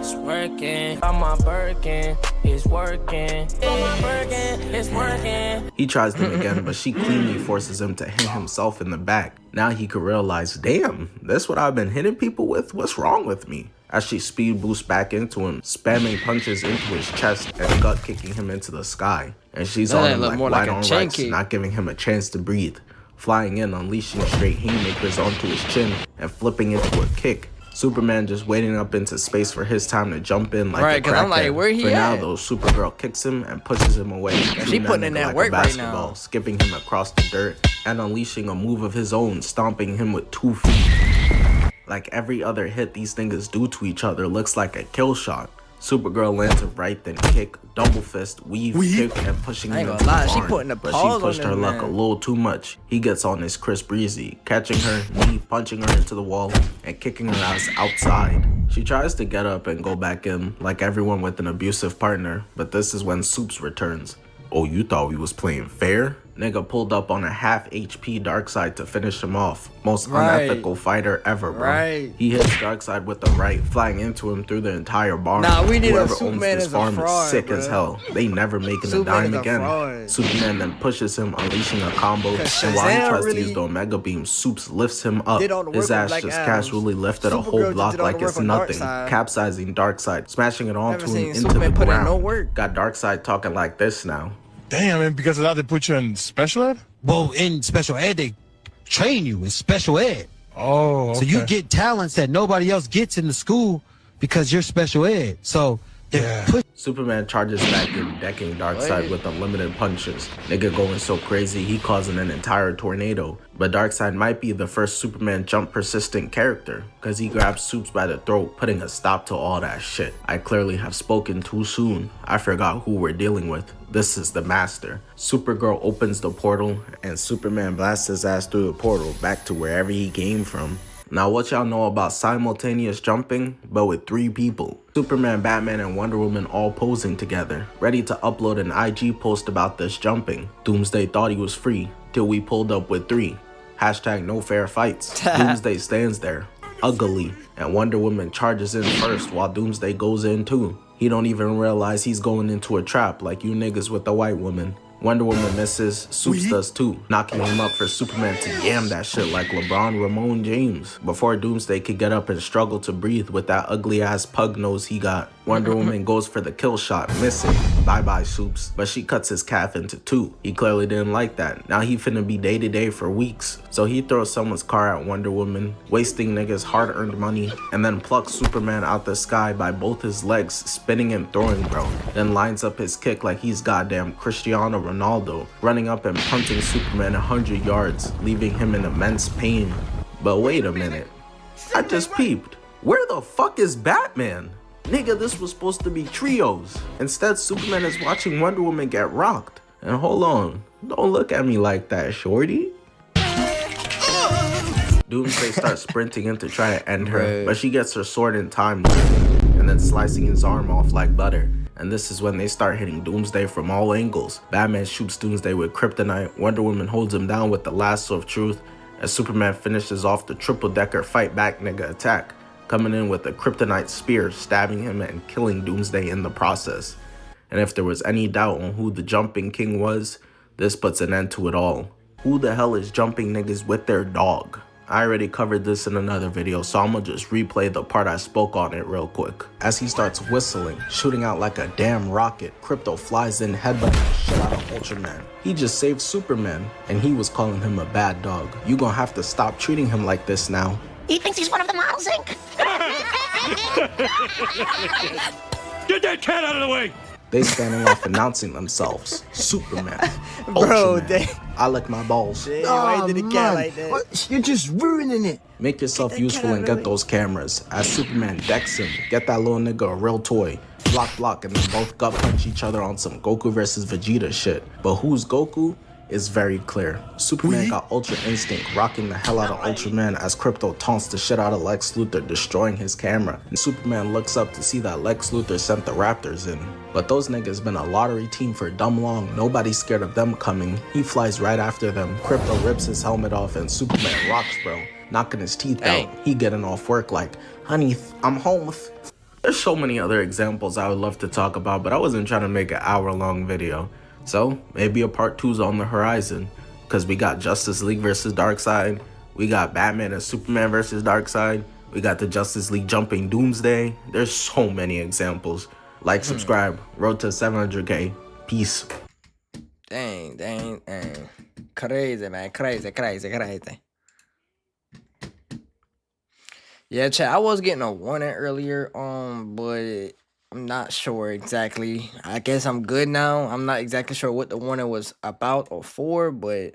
It's working. On my Birkin, it's working. On my Birkin, it's working. He tries them again, but she cleanly forces him to hit himself in the back. Now he could realize, damn, that's what I've been hitting people with? What's wrong with me? As she speed boosts back into him, spamming punches into his chest and gut kicking him into the sky. And she's on him like white on rice, not giving him a chance to breathe. Flying in, unleashing straight haymakers onto his chin and flipping into a kick. Superman just waiting up into space for his time to jump in like a crackhead. I'm like, where he for at? now though, Supergirl kicks him and pushes him away. She putting in that like work a basketball, right now. skipping him across the dirt and unleashing a move of his own, stomping him with 2 feet. Like every other hit these niggas do to each other looks like a kill shot. Supergirl lands a right, then kick, double fist, weave, kick, and pushing him into the barn. She putting the But she pushed her luck a little too much. He gets on his Chris Breezy, catching her, knee, punching her into the wall, and kicking her ass outside. She tries to get up and go back in, like everyone with an abusive partner, but this is when Soups returns. Oh, you thought we was playing fair? Nigga pulled up on a half HP Darkseid to finish him off. Most unethical fighter ever, bro. He hits Darkseid with the right, flying into him through the entire barn. Nah, we need Whoever a Superman owns this as a farm fraud, is sick bro. as hell. They never making Superman a dime is a again. fraud. Superman then pushes him, unleashing a combo, and while he tries to use the Omega Beam, Soups lifts him up. His ass just casually lifted a whole block like it's nothing, capsizing Darkseid, smashing it onto him into the ground. Got Darkseid talking like this now. Damn, and because of that, they put you in special ed? Well, in special ed, they train you in special ed. Oh, okay. So you get talents that nobody else gets in the school because you're special ed. So Superman charges back in, decking Darkseid with unlimited punches. Nigga going so crazy, he causing an entire tornado. But Darkseid might be the first Superman jump persistent character, cause he grabs Soups by the throat, putting a stop to all that shit. I clearly have spoken too soon. I forgot who we're dealing with. This is the Master. Supergirl opens the portal, and Superman blasts his ass through the portal back to wherever he came from. Now what y'all know about simultaneous jumping, but with 3 people? Superman, Batman, and Wonder Woman all posing together, ready to upload an IG post about this jumping. Doomsday thought he was free, till we pulled up with 3. Hashtag no fair fights. Doomsday stands there, ugly, and Wonder Woman charges in first while Doomsday goes in too. He don't even realize he's going into a trap like you niggas with the white woman. Wonder Woman misses, Soups does too, knocking him up for Superman to yam that shit like LeBron Ramon James. Before Doomsday could get up and struggle to breathe with that ugly ass pug nose he got, Wonder Woman goes for the kill shot, missing. Bye bye Soups, but she cuts his calf into 2. He clearly didn't like that. Now he finna be day to day for weeks. So he throws someone's car at Wonder Woman, wasting niggas hard earned money, and then plucks Superman out the sky by both his legs, spinning and throwing bro. Then lines up his kick like he's goddamn Cristiano Ronaldo, running up and punching Superman 100 yards, leaving him in immense pain. But wait a minute, I just peeped. Where the fuck is Batman? Nigga, this was supposed to be trios. Instead, Superman is watching Wonder Woman get rocked. And hold on, don't look at me like that, shorty. Doomsday starts sprinting in to try to end her, but she gets her sword in time, and then slicing his arm off like butter. And this is when they start hitting Doomsday from all angles. Batman shoots Doomsday with kryptonite, Wonder Woman holds him down with the lasso of truth, as Superman finishes off the triple-decker fight back nigga attack, coming in with a kryptonite spear, stabbing him and killing Doomsday in the process. And if there was any doubt on who the jumping king was, this puts an end to it all. Who the hell is jumping niggas with their dog? I already covered this in another video, so I'ma just replay the part I spoke on it real quick. As he starts whistling, shooting out like a damn rocket, Krypto flies in, headbutting the shit out of Ultraman. He just saved Superman, and he was calling him a bad dog. You gonna have to stop treating him like this now. He thinks he's one of the models, Inc. Get that cat out of the way! They standing off announcing themselves. Superman, Bro, Ultraman, I lick my balls. Why did the cat like that? What? You're just ruining it. Make yourself useful and get those cameras. As Superman decks him, get that little nigga a real toy. Block, and then both gut punch each other on some Goku versus Vegeta shit. But who's Goku? is very clear. Superman got Ultra Instinct, rocking the hell out of Ultraman as Krypto taunts the shit out of Lex Luthor, destroying his camera. And Superman looks up to see that Lex Luthor sent the Raptors in. But those niggas been a lottery team for dumb long, nobody's scared of them coming. He flies right after them, Krypto rips his helmet off, and Superman rocks, bro, knocking his teeth out. He getting off work like, honey, I'm home with... There's so many other examples I would love to talk about, but I wasn't trying to make an hour-long video. So, maybe a part 2's on the horizon, because we got Justice League versus Darkseid, we got Batman and Superman versus Darkseid, we got the Justice League jumping Doomsday. There's so many examples. Like, subscribe, road to 700K, peace. Dang. Crazy, man, crazy. Yeah, chat, I was getting a warning earlier, but I'm not sure exactly. I guess I'm good now. I'm not exactly sure what the warning was about or for, but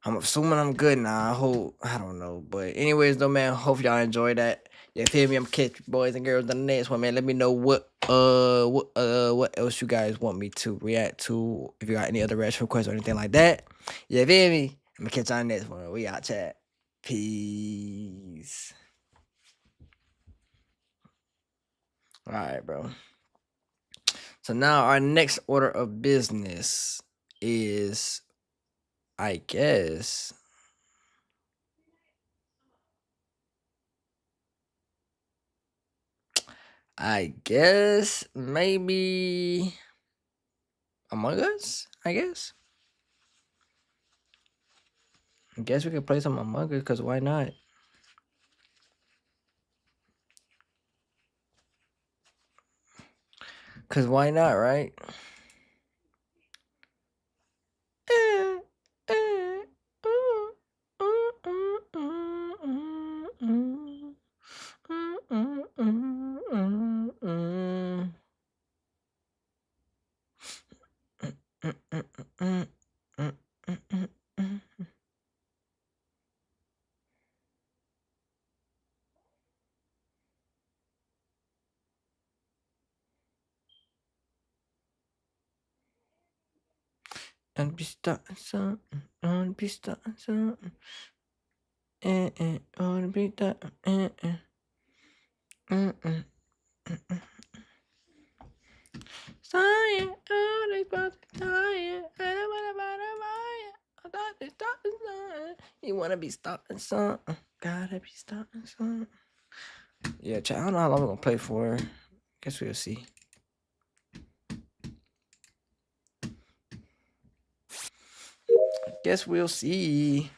I'm assuming I'm good now. I don't know. But anyways, though, man, hope y'all enjoyed that. You feel me? I'm catch boys and girls on the next one, man. Let me know what else you guys want me to react to. If you got any other reaction requests or anything like that. You feel me? I'm gonna catch y'all on the next one. We out, chat. Peace. All right, bro. So now our next order of business is, I guess, maybe Among Us, I guess we could play some Among Us, because why not? Because why not, right? And be starting something, and be starting something, and be that, Science, all they about to die. I thought they starting something. You wanna be starting something, gotta be starting something. Yeah, chat, I don't know how long we're gonna play for. Guess we'll see. Guess we'll see.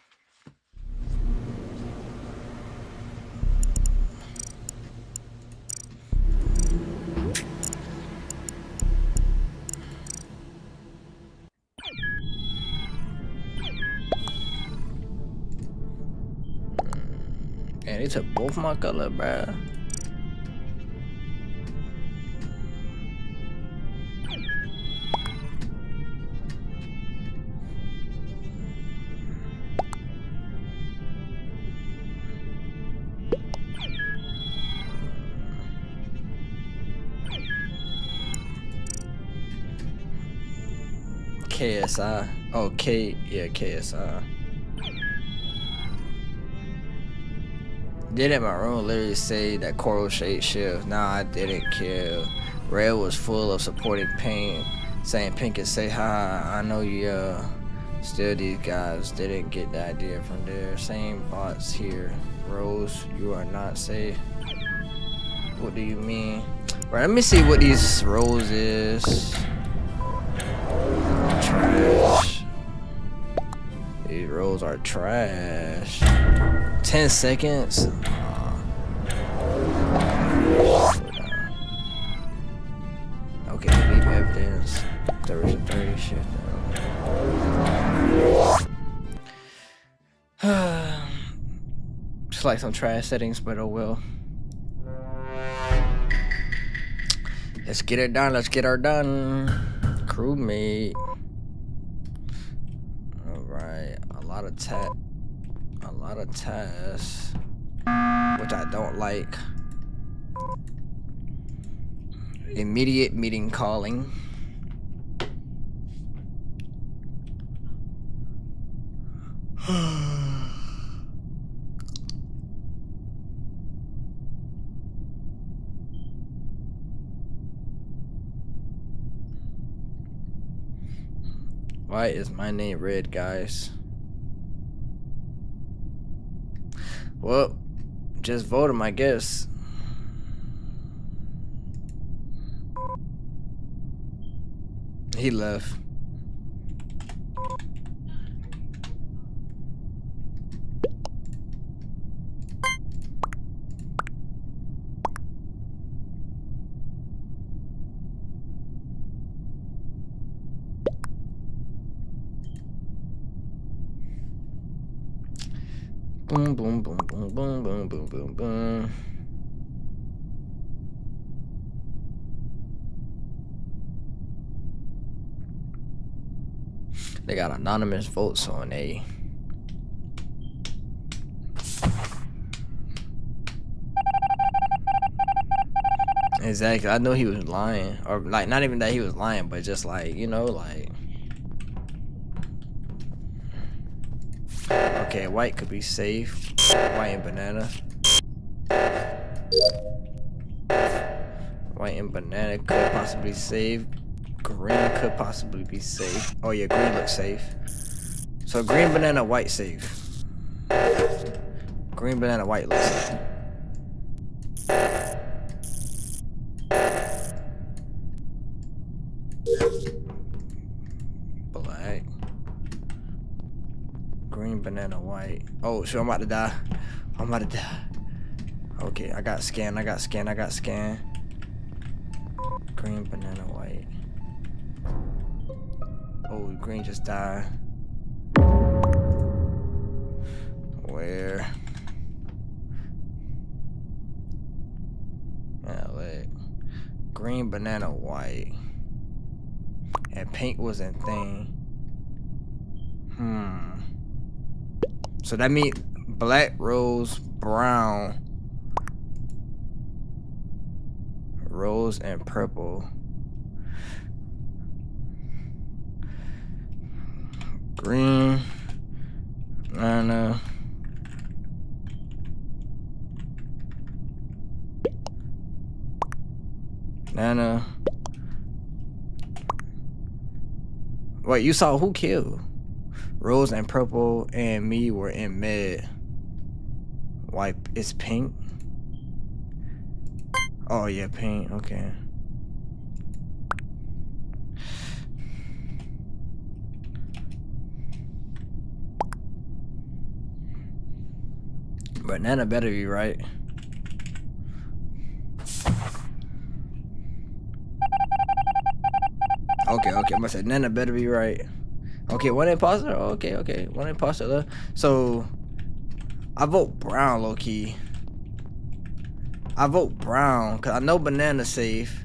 And they took both my color, bruh. KSI. Oh, yeah, KSI. Did it my room literally say that coral shade shift? Nah, I didn't kill. Red was full of supporting pain, saying pink and say hi. I know you. Still, these guys didn't get the idea from there. Same bots here. Rose, you are not safe. What do you mean? Right, let me see what these rows is. Trash. These rolls are trash. 10 seconds. Okay, leave evidence. 30 shit. Just like some trash settings, but oh well. Let's get it done. Let's get her done. Crewmate. Alright. A lot of tasks, which I don't like. Immediate meeting calling. Why is my name red, guys? Well, just vote him, I guess. He left. Boom, boom, boom, boom, boom, boom, boom, boom, boom. They got anonymous votes on A. Exactly. I know he was lying, or like not even that he was lying, but just like, you know, like. Okay, white could be safe. White and banana. White and banana could possibly save. Green could possibly be safe. Oh yeah, green looks safe. So green, banana, white safe. Green, banana, white looks safe. Black. Green, banana, white. Oh, so I'm about to die. I'm about to die. Okay, I got scan, I got scan, I got scan. Green, banana, white. Oh, green just died. Where? Yeah, like green, banana, white. And pink wasn't thing. So that means black, rose, brown. Rose and purple. Green, banana. Banana. Wait, you saw who killed? Rose and purple and me were in mid. White is pink. Oh yeah, pink, okay. Banana better be right. Okay, I'm gonna say Nana better be right. Okay, one imposter. Okay, one imposter left. So I vote brown, low key. I vote brown because I know banana safe.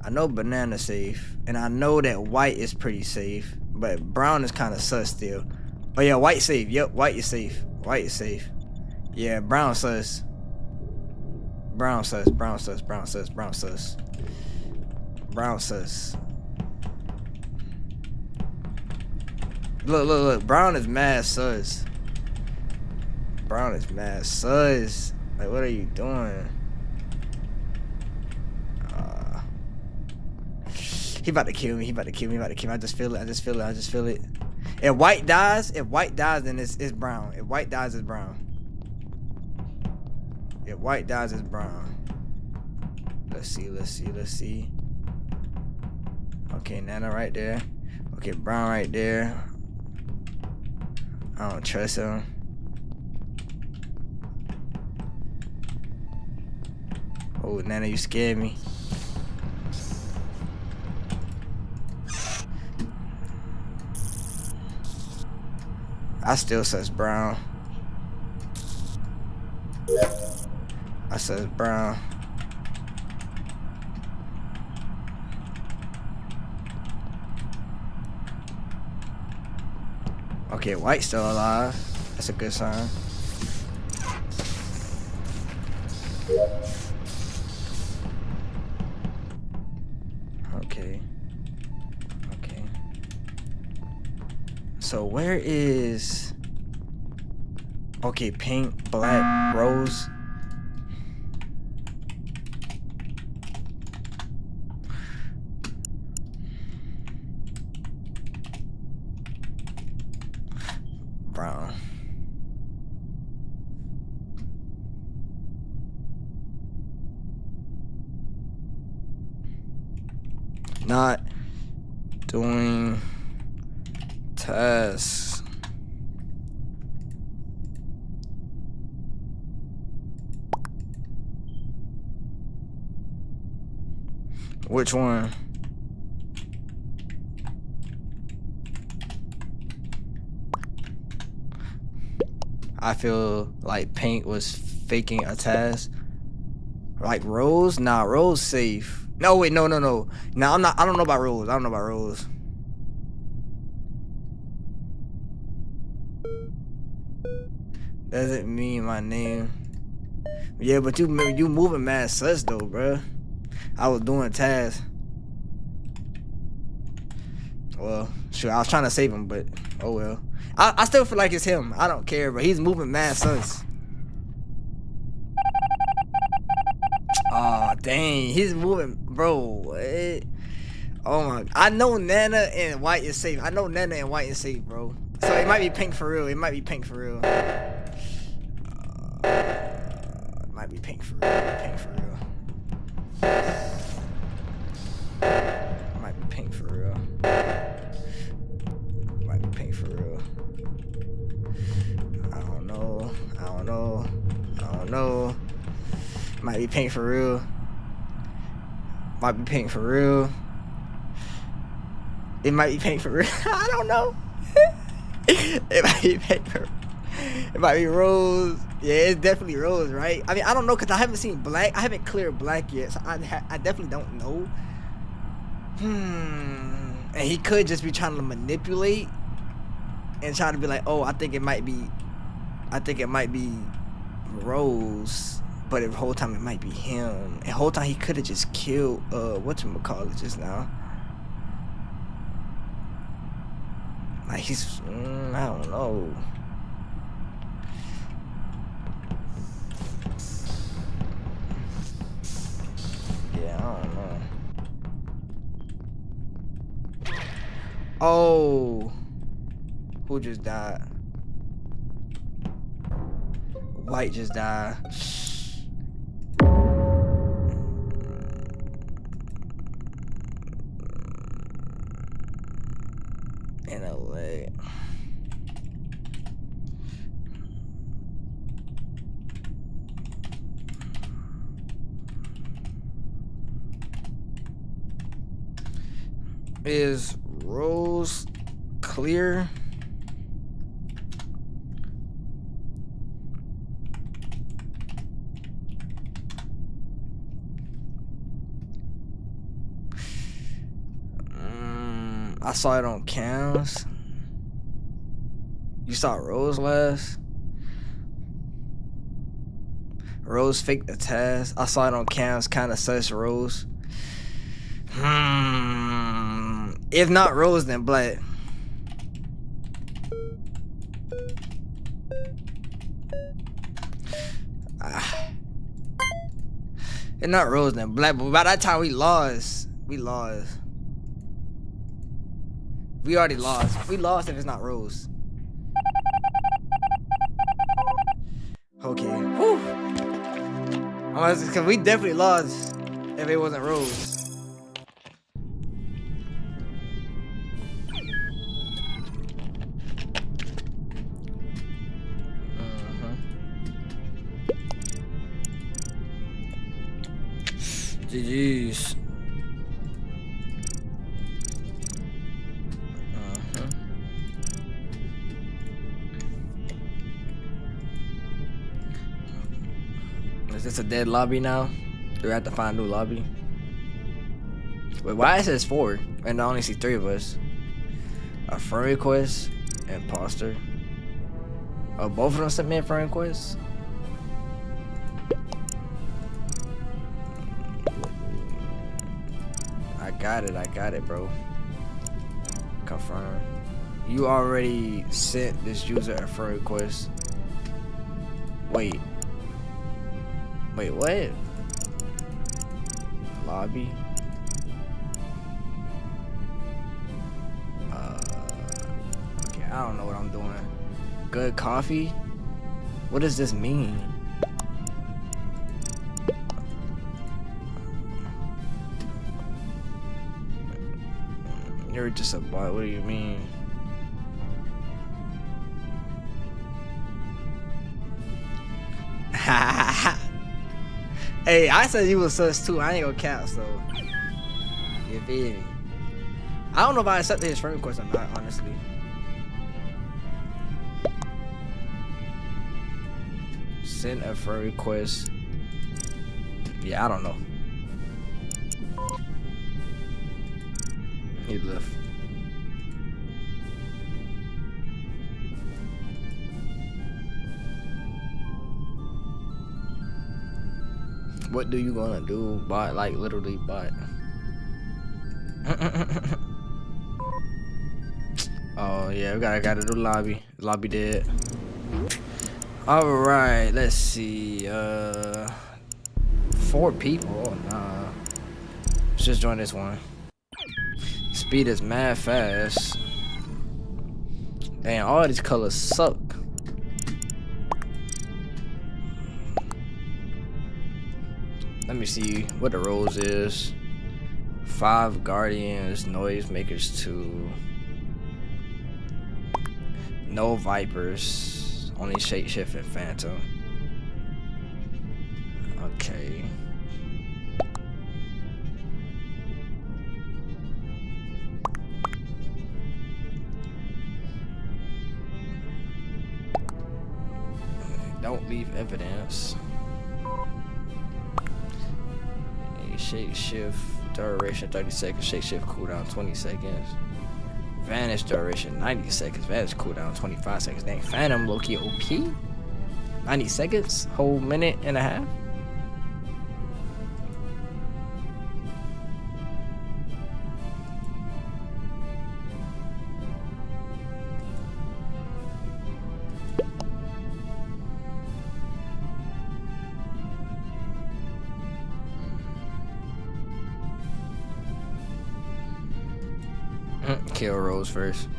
I know banana safe, and I know that white is pretty safe, but brown is kind of sus still. Oh yeah, white safe. Yep, white is safe. White is safe. Yeah, brown sus. Brown sus. Brown sus. Brown sus. Brown sus. Brown sus. Look. Brown is mad sus. Brown is mad sus. Like, what are you doing? He about to kill me. I just feel it. If white dies, then it's brown. If white dies, it's brown. If white dies, it's brown. Let's see. Okay, Nana right there. Okay, brown right there. I don't trust him. Oh, Nana, you scared me. I still says brown. I says brown. Okay, white's still alive. That's a good sign. Okay. So where is Okay, pink, black, rose. Brown. Not doing tests. Which one? I feel like Pink was faking a task. Like Rose? Nah, Rose safe. No, wait, no. Nah, I don't know about Rose. Doesn't mean my name. Yeah, but you moving mad sus though, bruh. I was doing a task. Well, sure, I was trying to save him, but oh well. I still feel like it's him. I don't care, but he's moving mad sus. Oh dang, he's moving, bro. Oh my, I know Nana and White is safe. Bro. So it might be Pink for real. It might be Pink for real. It might be Pink for real. It might be Pink for real. I don't know. Might be Pink for real. It might be Pink for real. I don't know. It might be Pink for real. It might be Rose. Yeah, it's definitely Rose, right? I mean, I don't know because I haven't seen Black. I haven't cleared Black yet, so I definitely don't know. And he could just be trying to manipulate and trying to be like, oh, I think it might be Rose, but the whole time it might be him. And the whole time he could have just killed whatchamacallit just now. Like he's I don't know. Yeah, I don't know. Oh, who just died? White just died. In LA. Is Rose clear? I saw it on cams. You saw Rose last? Rose faked the test. I saw it on cams, kind of sus Rose. If not Rose, then Black. If not Rose, then Black. But by that time, we lost. We already lost. We lost if it's not Rose. Okay. Whew. Because we definitely lost if it wasn't Rose. GG's. Is this a dead lobby now? Do we have to find a new lobby? Wait, why it says 4 and I only see 3 of us? A friend request, imposter. Oh, both of them sent me a friend request? I got it, bro. Confirm. You already sent this user a friend request. Wait. Wait, what? Lobby. Okay, I don't know what I'm doing. Good coffee? What does this mean? You're just a bot. What do you mean? Hey, I said you was sus too. I ain't gonna cap, so you feel me? I don't know if I accepted his friend request or not, honestly. Send a friend request. Yeah, I don't know. He left. What do you gonna do? Bot, like literally bot. Oh yeah, we gotta do lobby. Lobby dead. All right, let's see. 4 people. Oh, nah. Let's just join this one. Speed is mad fast. Dang, all these colors suck. Let me see what the roles is. 5 guardians, noise makers 2. No vipers, only shapeshift and phantom. Okay. Don't leave evidence. Shake shift duration 30 seconds. Shake shift cooldown 20 seconds. Vanish duration 90 seconds. Vanish cooldown 25 seconds. Dang, Phantom low-key OP. 90 seconds. Whole minute and a half. Kill Rose first.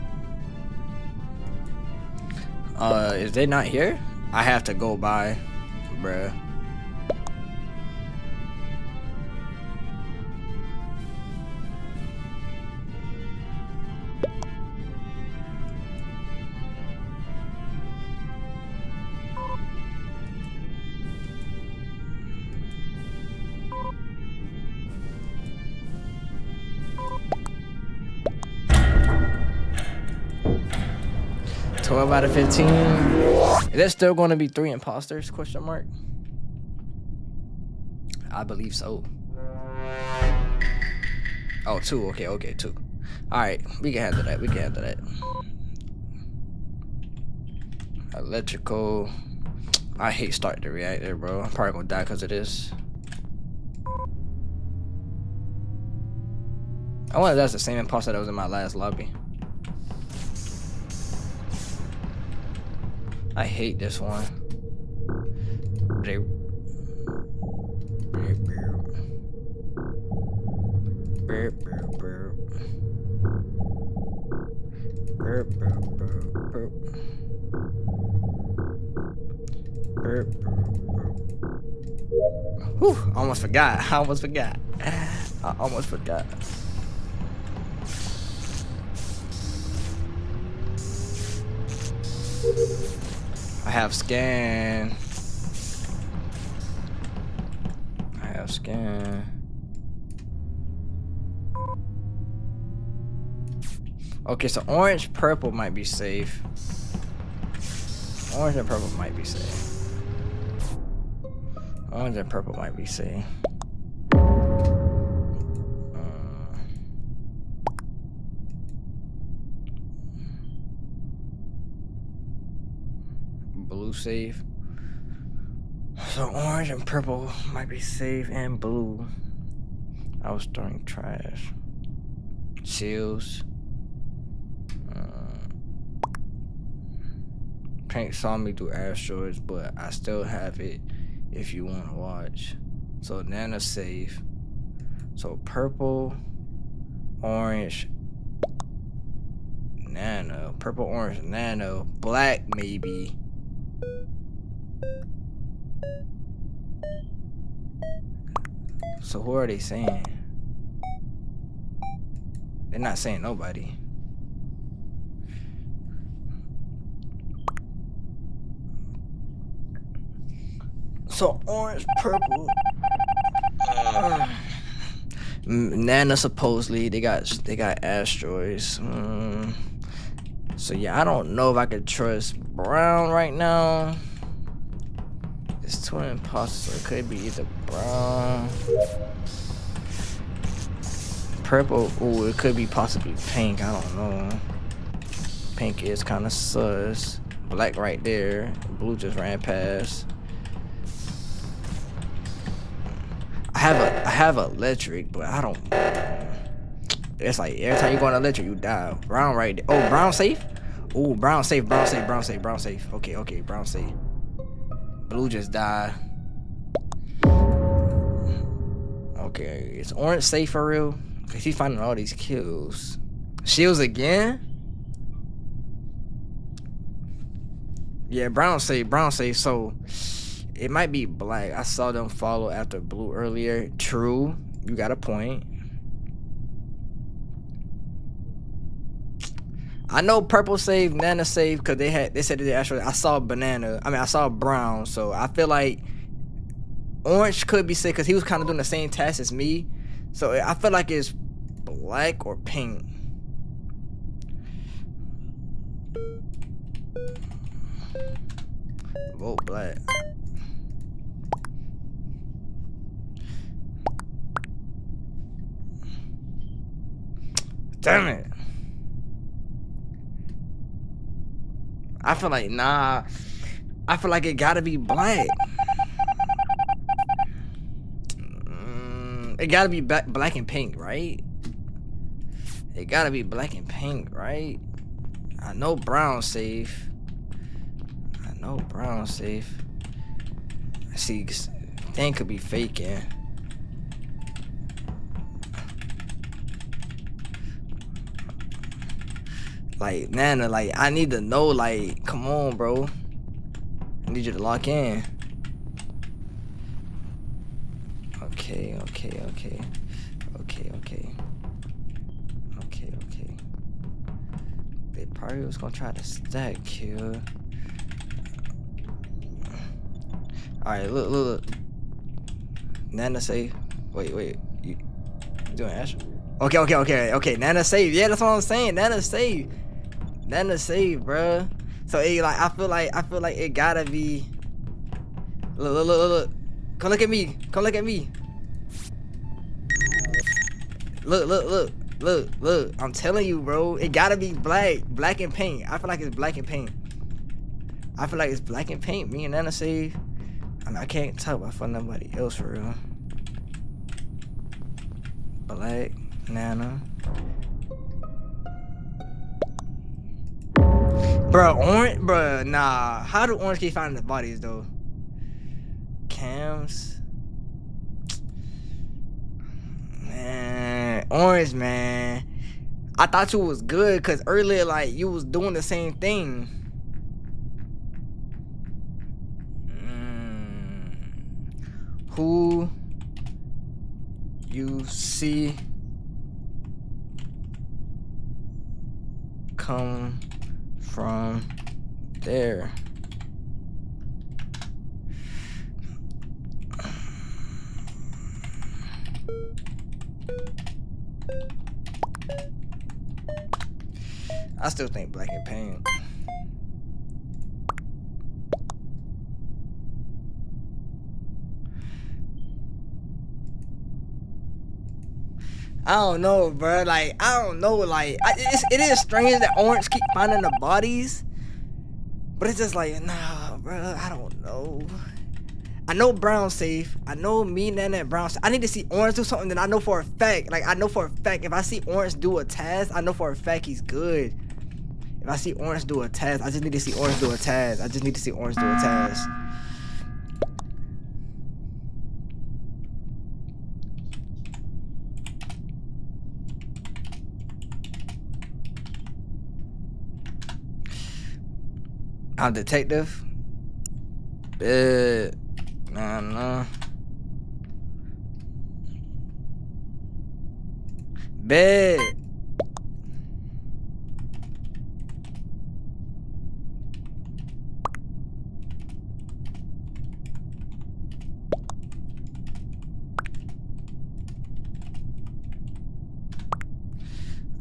Is they not here? I have to go by, bruh. Out of 15. Is there still going to be 3 imposters? Question mark. I believe so. Oh, 2. Okay, 2. All right, we can handle that. We can handle that. Electrical. I hate starting the reactor, bro. I'm probably gonna die because of this. I wonder if that's the same imposter that was in my last lobby. I hate this one. Whew, I almost forgot. I almost forgot. I have scan. Okay, so orange, purple might be safe. Orange and purple might be safe. Blue safe. So orange and purple might be safe, and blue. I was throwing trash. Shields. Pink saw me do asteroids, but I still have it if you want to watch. So Nana safe. So purple, orange, Nana. Purple, orange, Nano. Black, maybe. So who are they saying? They're not saying nobody. So orange, purple. Nana supposedly they got asteroids. So yeah, I don't know if I could trust Brown right now. It's twin imposters, so it could be either Brown, purple. Ooh, it could be possibly pink. I don't know. Pink is kind of sus. Black right there. Blue just ran past. I have electric, but I don't. It's like every time you go on electric, you die. Brown right there. Oh, Brown safe? Oh, Brown safe, Brown safe, Brown safe, Brown safe. Okay, Brown safe. Blue just died. Okay, is Orange safe for real? Cause he's finding all these kills. Shields again? Yeah, Brown safe, so it might be Black. I saw them follow after Blue earlier. True, you got a point. I know Purple saved, Nana saved, because they said that they actually, I saw I saw Brown, so I feel like Orange could be safe because he was kind of doing the same task as me. So I feel like it's Black or Pink. Vote Black. Damn it. I feel like, nah. I feel like it gotta be Black. It gotta be Black and Pink, right? It gotta be Black and Pink, right? I know Brown's safe. See, thing could be faking. Like, Nana, like, I need to know, like, come on, bro. I need you to lock in. Okay. They probably was gonna try to stack kill. Alright, look. Nana safe. Wait. You doing Ash? Okay. Nana safe. Yeah, that's what I'm saying. Nana safe, bruh. So it, like, I feel like it gotta be. Look. Come look at me. Look. I'm telling you, bro. It gotta be Black and Pink. I feel like it's Black and Pink. Me and Nana safe. I mean, I can't talk about for nobody else for real. Black, Nana. Bro, Orange, bro, nah. How do Orange keep finding the bodies though? Cams. Man, Orange, man. I thought you was good because earlier, like, you was doing the same thing. Who you see come from there? I still think Black and Pink. I don't know, bro. Like, I don't know. Like, it is strange that Orange keep finding the bodies, but it's just like, nah, bro. I don't know. I know Brown's safe. I know me, Nana, and Brown. I need to see Orange do something that I know for a fact. Like, I know for a fact if I see Orange do a task, I know for a fact he's good. If I see orange do a task, I just need to see orange do a task. I just need to see orange do a task. I'm detective. Nah. Bed.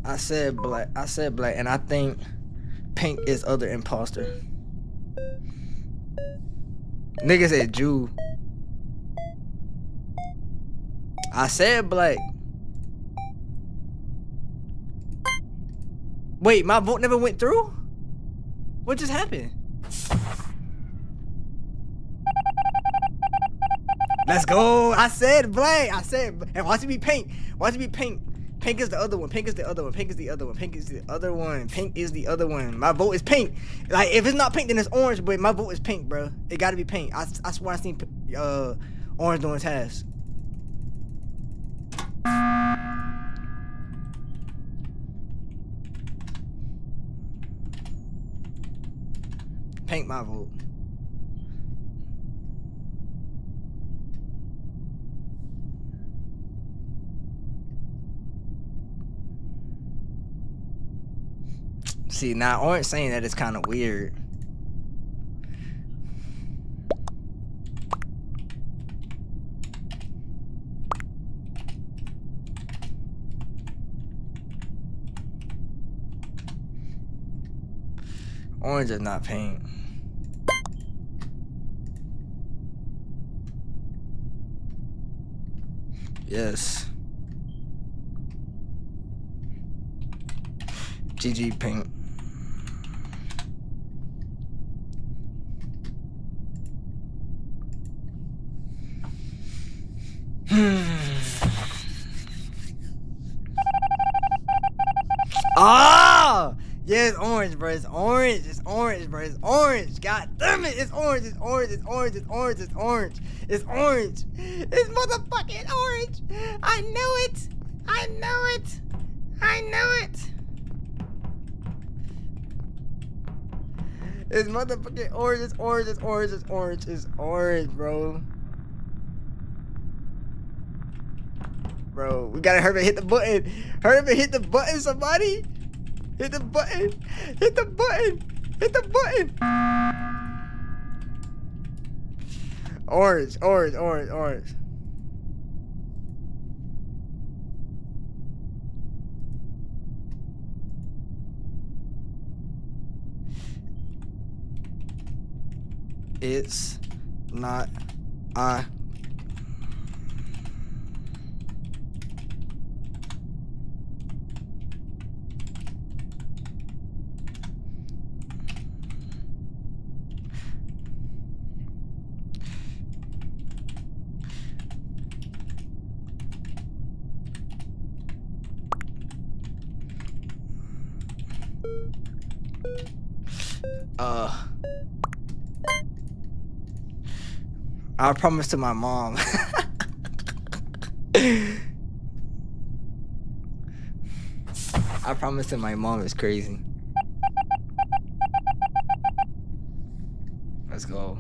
I said black, and I think pink is other imposter. Nigga said Jew. I said black. Wait, my vote never went through? What just happened? Let's go. I said black. And watch it be pink. Watch it be pink. Pink is the other one. Pink is the other one. Pink is the other one. Pink is the other one. Pink is the other one. My vote is pink. Like, if it's not pink, then it's orange, but my vote is pink, bro. It gotta be pink. I swear I seen orange doing tasks. Pink my vote. See, now orange saying that is kind of weird. Orange is not pink. Yes. GG pink. Ah! Yeah, it's orange, bro. It's orange. It's orange, bro. It's orange. God damn it. It's orange. It's orange. It's orange. It's orange. It's orange. It's orange. It's motherfucking orange. I knew it. I knew it. I knew it. It's motherfucking orange. It's orange. It's orange. It's orange. It's orange, bro. Bro, we gotta hurry hit the button. Hurry up and hit the button, somebody. Hit the button. Hit the button. Hit the button. Orange, orange, orange, orange. It's not I. I promised to my mom. I promised to my mom is crazy. Let's go.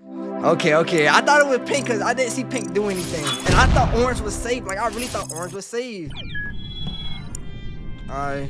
Okay, okay. I thought it was pink because I didn't see pink do anything. And I thought orange was safe. Like, I really thought orange was safe. Alright.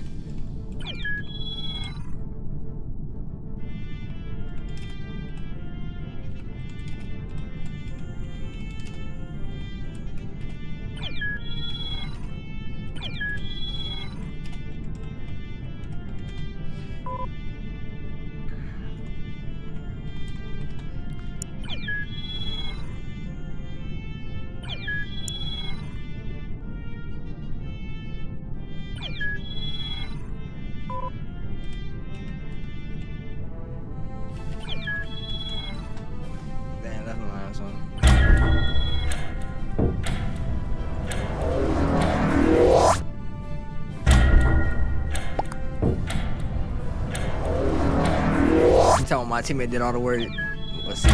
my teammate did all the work. Let's see.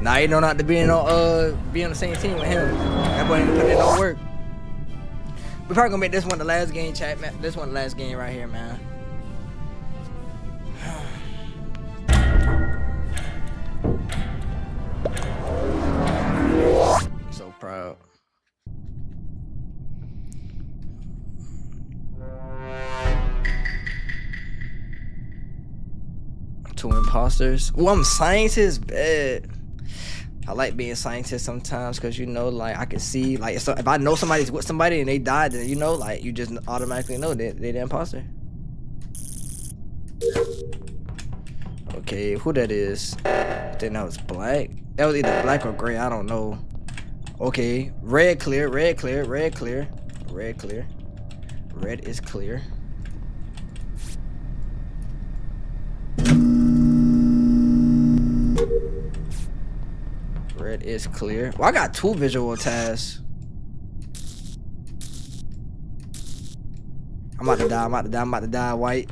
Nah, you know not to be on the same team with him. That boy didn't put in no work. We probably gonna make this one the last game, chat, man. This one the last game right here, man. So proud. Two imposters. Oh, I'm scientist, bet. I like being scientist sometimes because, you know, like I can see, like, so if I know somebody's with somebody and they died, then, you know, like you just automatically know they're the imposter. Okay, who that is? I think that was black. That was either black or gray. I don't know. Okay, red clear, red clear, red clear, red clear. Red is clear. Red is clear. Well, I got 2 visual tasks. I'm about to die. I'm about to die. I'm about to die. White.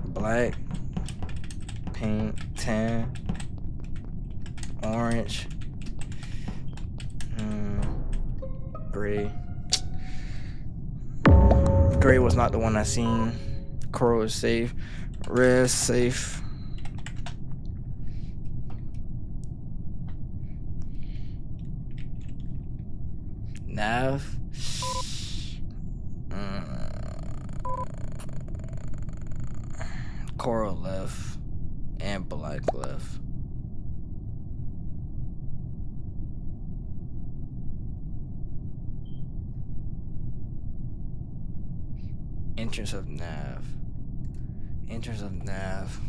Black. Pink. Tan. Orange. Gray. Gray was not the one I seen. Coral is safe. Red is safe. Nav. Coral left and black left. Entrance of nav. Entrance of nav.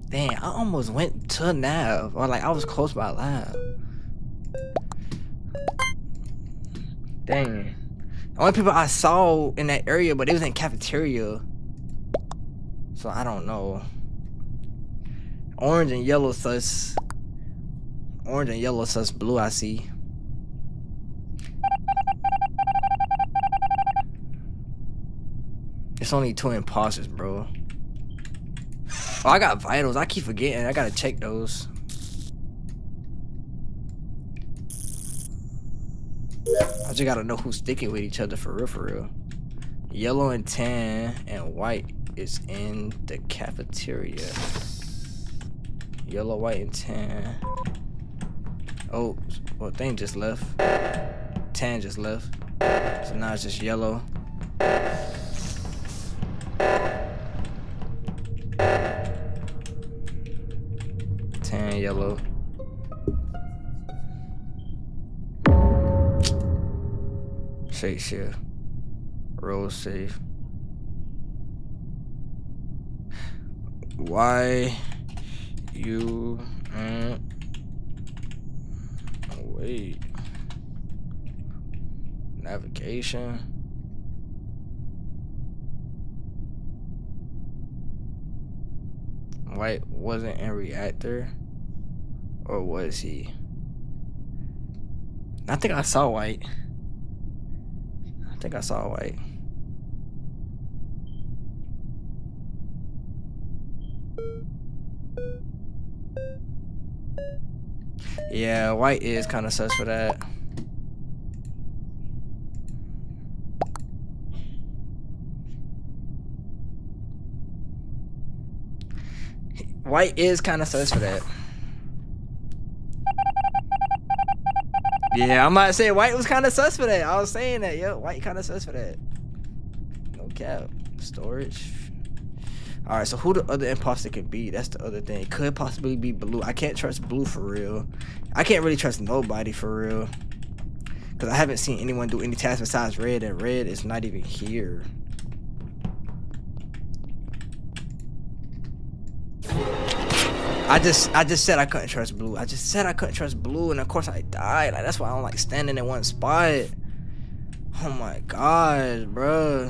Dang, I almost went to nav, or like I was close by lab. Dang. The only people I saw in that area, but it was in cafeteria. So I don't know. Orange and yellow sus. Orange and yellow sus blue I see. It's only 2 imposters, bro. Oh, I got vitals. I keep forgetting. I gotta check those. I just gotta know who's sticking with each other for real, for real. Yellow and tan and white is in the cafeteria. Yellow, white, and tan. Oh, well, thing just left. Tan just left. So now it's just yellow. Tan, yellow. Shake shift. Roll safe. Why you wait. Navigation. White wasn't in reactor, or was he? I think I saw white. I think I saw white. Yeah, white is kind of sus for that. White is kind of sus for that. Yeah, I'm about to say white was kind of sus for that. I was saying that, yo, white kind of sus for that. No cap. Storage. All right, so who the other imposter could be? That's the other thing. It could possibly be blue. I can't trust blue for real. I can't really trust nobody for real. Because I haven't seen anyone do any tasks besides red, and red is not even here. I just said I couldn't trust blue. I just said I couldn't trust blue, and of course I died. Like, that's why I don't like standing in one spot. Oh my gosh, bro.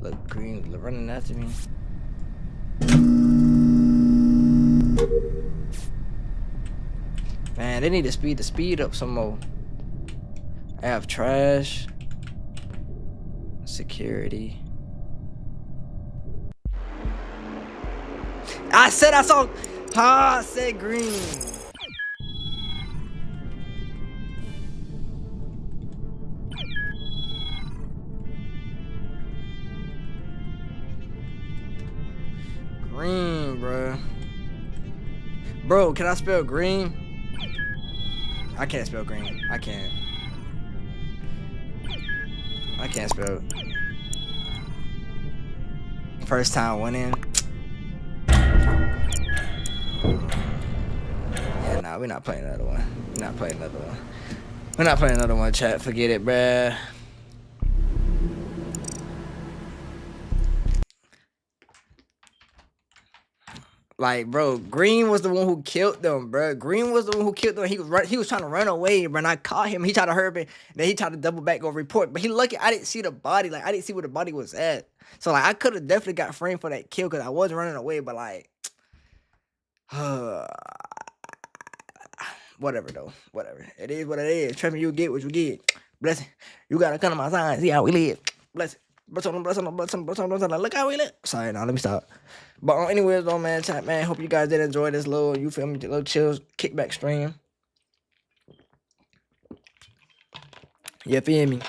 Look, green running after me. Man, they need to speed the speed up some more. I have trash. Security. I said I saw. I said green. Green, bro. Bro, can I spell green? I can't spell green. I can't spell it. First time winning. Yeah, nah, we're not playing another one. We're not playing another one, chat. Forget it, bruh. Like, bro, Green was the one who killed them, bro. Green was the one who killed them. He was trying to run away, bro. And I caught him. He tried to hurt me. Then he tried to double back, go report. But he lucky I didn't see the body. Like, I didn't see where the body was at. So, like, I could have definitely got framed for that kill because I was running away. But, like, whatever, though. Whatever. It is what it is. Trust me, you get what you get. Bless it. You got to come to my sign. See how we live. Bless it. Bless on. Look how we live. Sorry, now let me stop. But anyways, though, man, chat, man, hope you guys did enjoy this little, you feel me, little chill kickback stream. You feel me?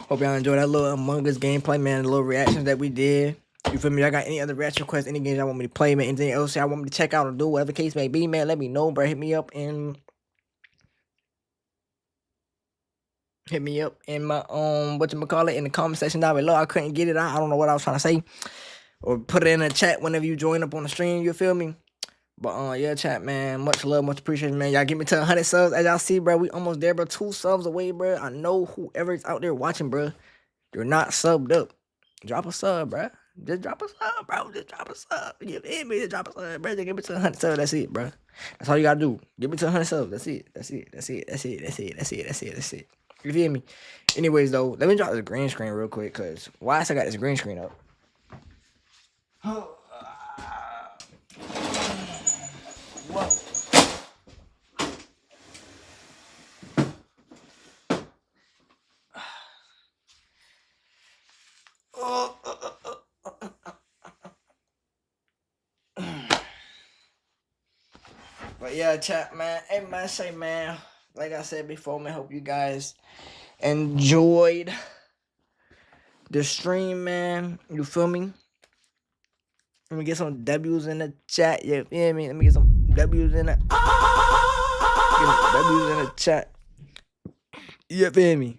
Hope y'all enjoyed that little Among Us gameplay, man, the little reactions that we did. You feel me? Y'all got any other reaction requests, any games y'all want me to play, man, anything else y'all want me to check out or do, whatever the case may be, man, let me know, bro. Hit me up in my whatchamacallit in the comment section down below. I couldn't get it out. I don't know what I was trying to say. Or put it in the chat whenever you join up on the stream, you feel me? But yeah, chat, man. Much love, much appreciation, man. Y'all get me to 100 subs. As y'all see, bro, we almost there, bro. 2 subs away, bro. I know whoever's out there watching, bro, you're not subbed up. Drop a sub, bro. Just drop a sub, bro. Just drop a sub. You feel me? Just drop a sub, bro. Just get me to 100 subs. That's it, bro. That's all you gotta do. Get me to 100 subs. That's it. You feel me? Anyways, though, let me drop this green screen real quick, cause why I got this green screen up? Whoa. But yeah, chat, man. Hey, man, say, man, like I said before, man, hope you guys enjoyed the stream, man. You feel me? Let me get some W's in the chat. You feel me? Let me get some W's in the chat. You feel me?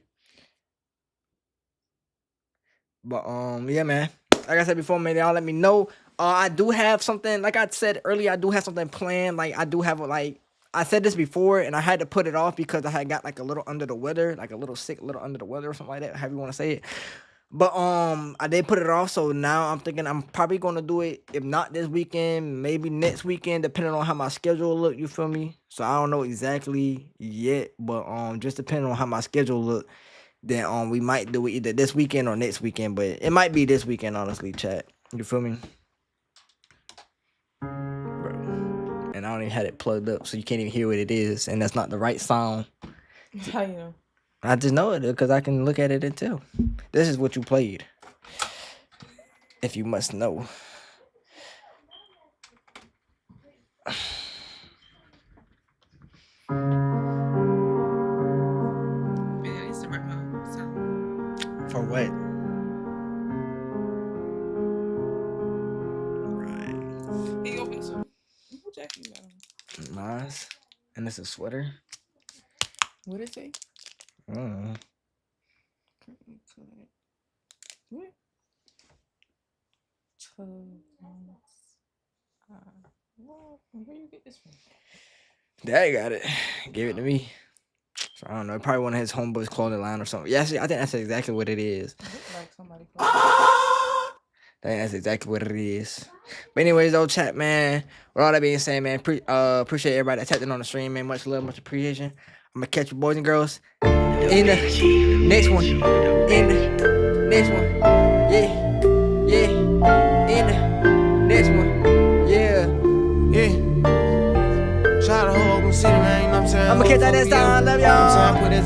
But yeah, man. Like I said before, man, y'all let me know. I do have something, like I said earlier, I do have something planned. Like I do have like I said this before, and I had to put it off because I had got like a little under the weather, like a little sick, a little under the weather or something like that, however you want to say it. But I did put it off, so now I'm thinking I'm probably gonna do it. If not this weekend, maybe next weekend, depending on how my schedule look. You feel me? So I don't know exactly yet, but just depending on how my schedule look, then we might do it either this weekend or next weekend. But it might be this weekend, honestly, chat. You feel me? Bro. And I don't even have it plugged up, so you can't even hear what it is, and that's not the right sound. How you know? I just know it because I can look at it and tell. This is what you played. If you must know. For what? Right. He opened some. Nice. And it's a sweater. What did it say? What? Where you get this from? Dad got it. Gave it to me. So I don't know. Probably one of his homeboys' clothing line or something. Yeah, I think that's exactly what it is. Like somebody I think that's exactly what it is. But anyways, though, chat, man. With all that being said, man, appreciate everybody that tapped in on the stream, man. Much love, much appreciation. I'm gonna catch you boys and girls in the next one. Yeah. in the next one. Yeah. Yeah. Shout out to the whole Oakland City, man. You know what I'm saying? I'ma catch y'all next time. Love y'all. You know what I'm saying? Put that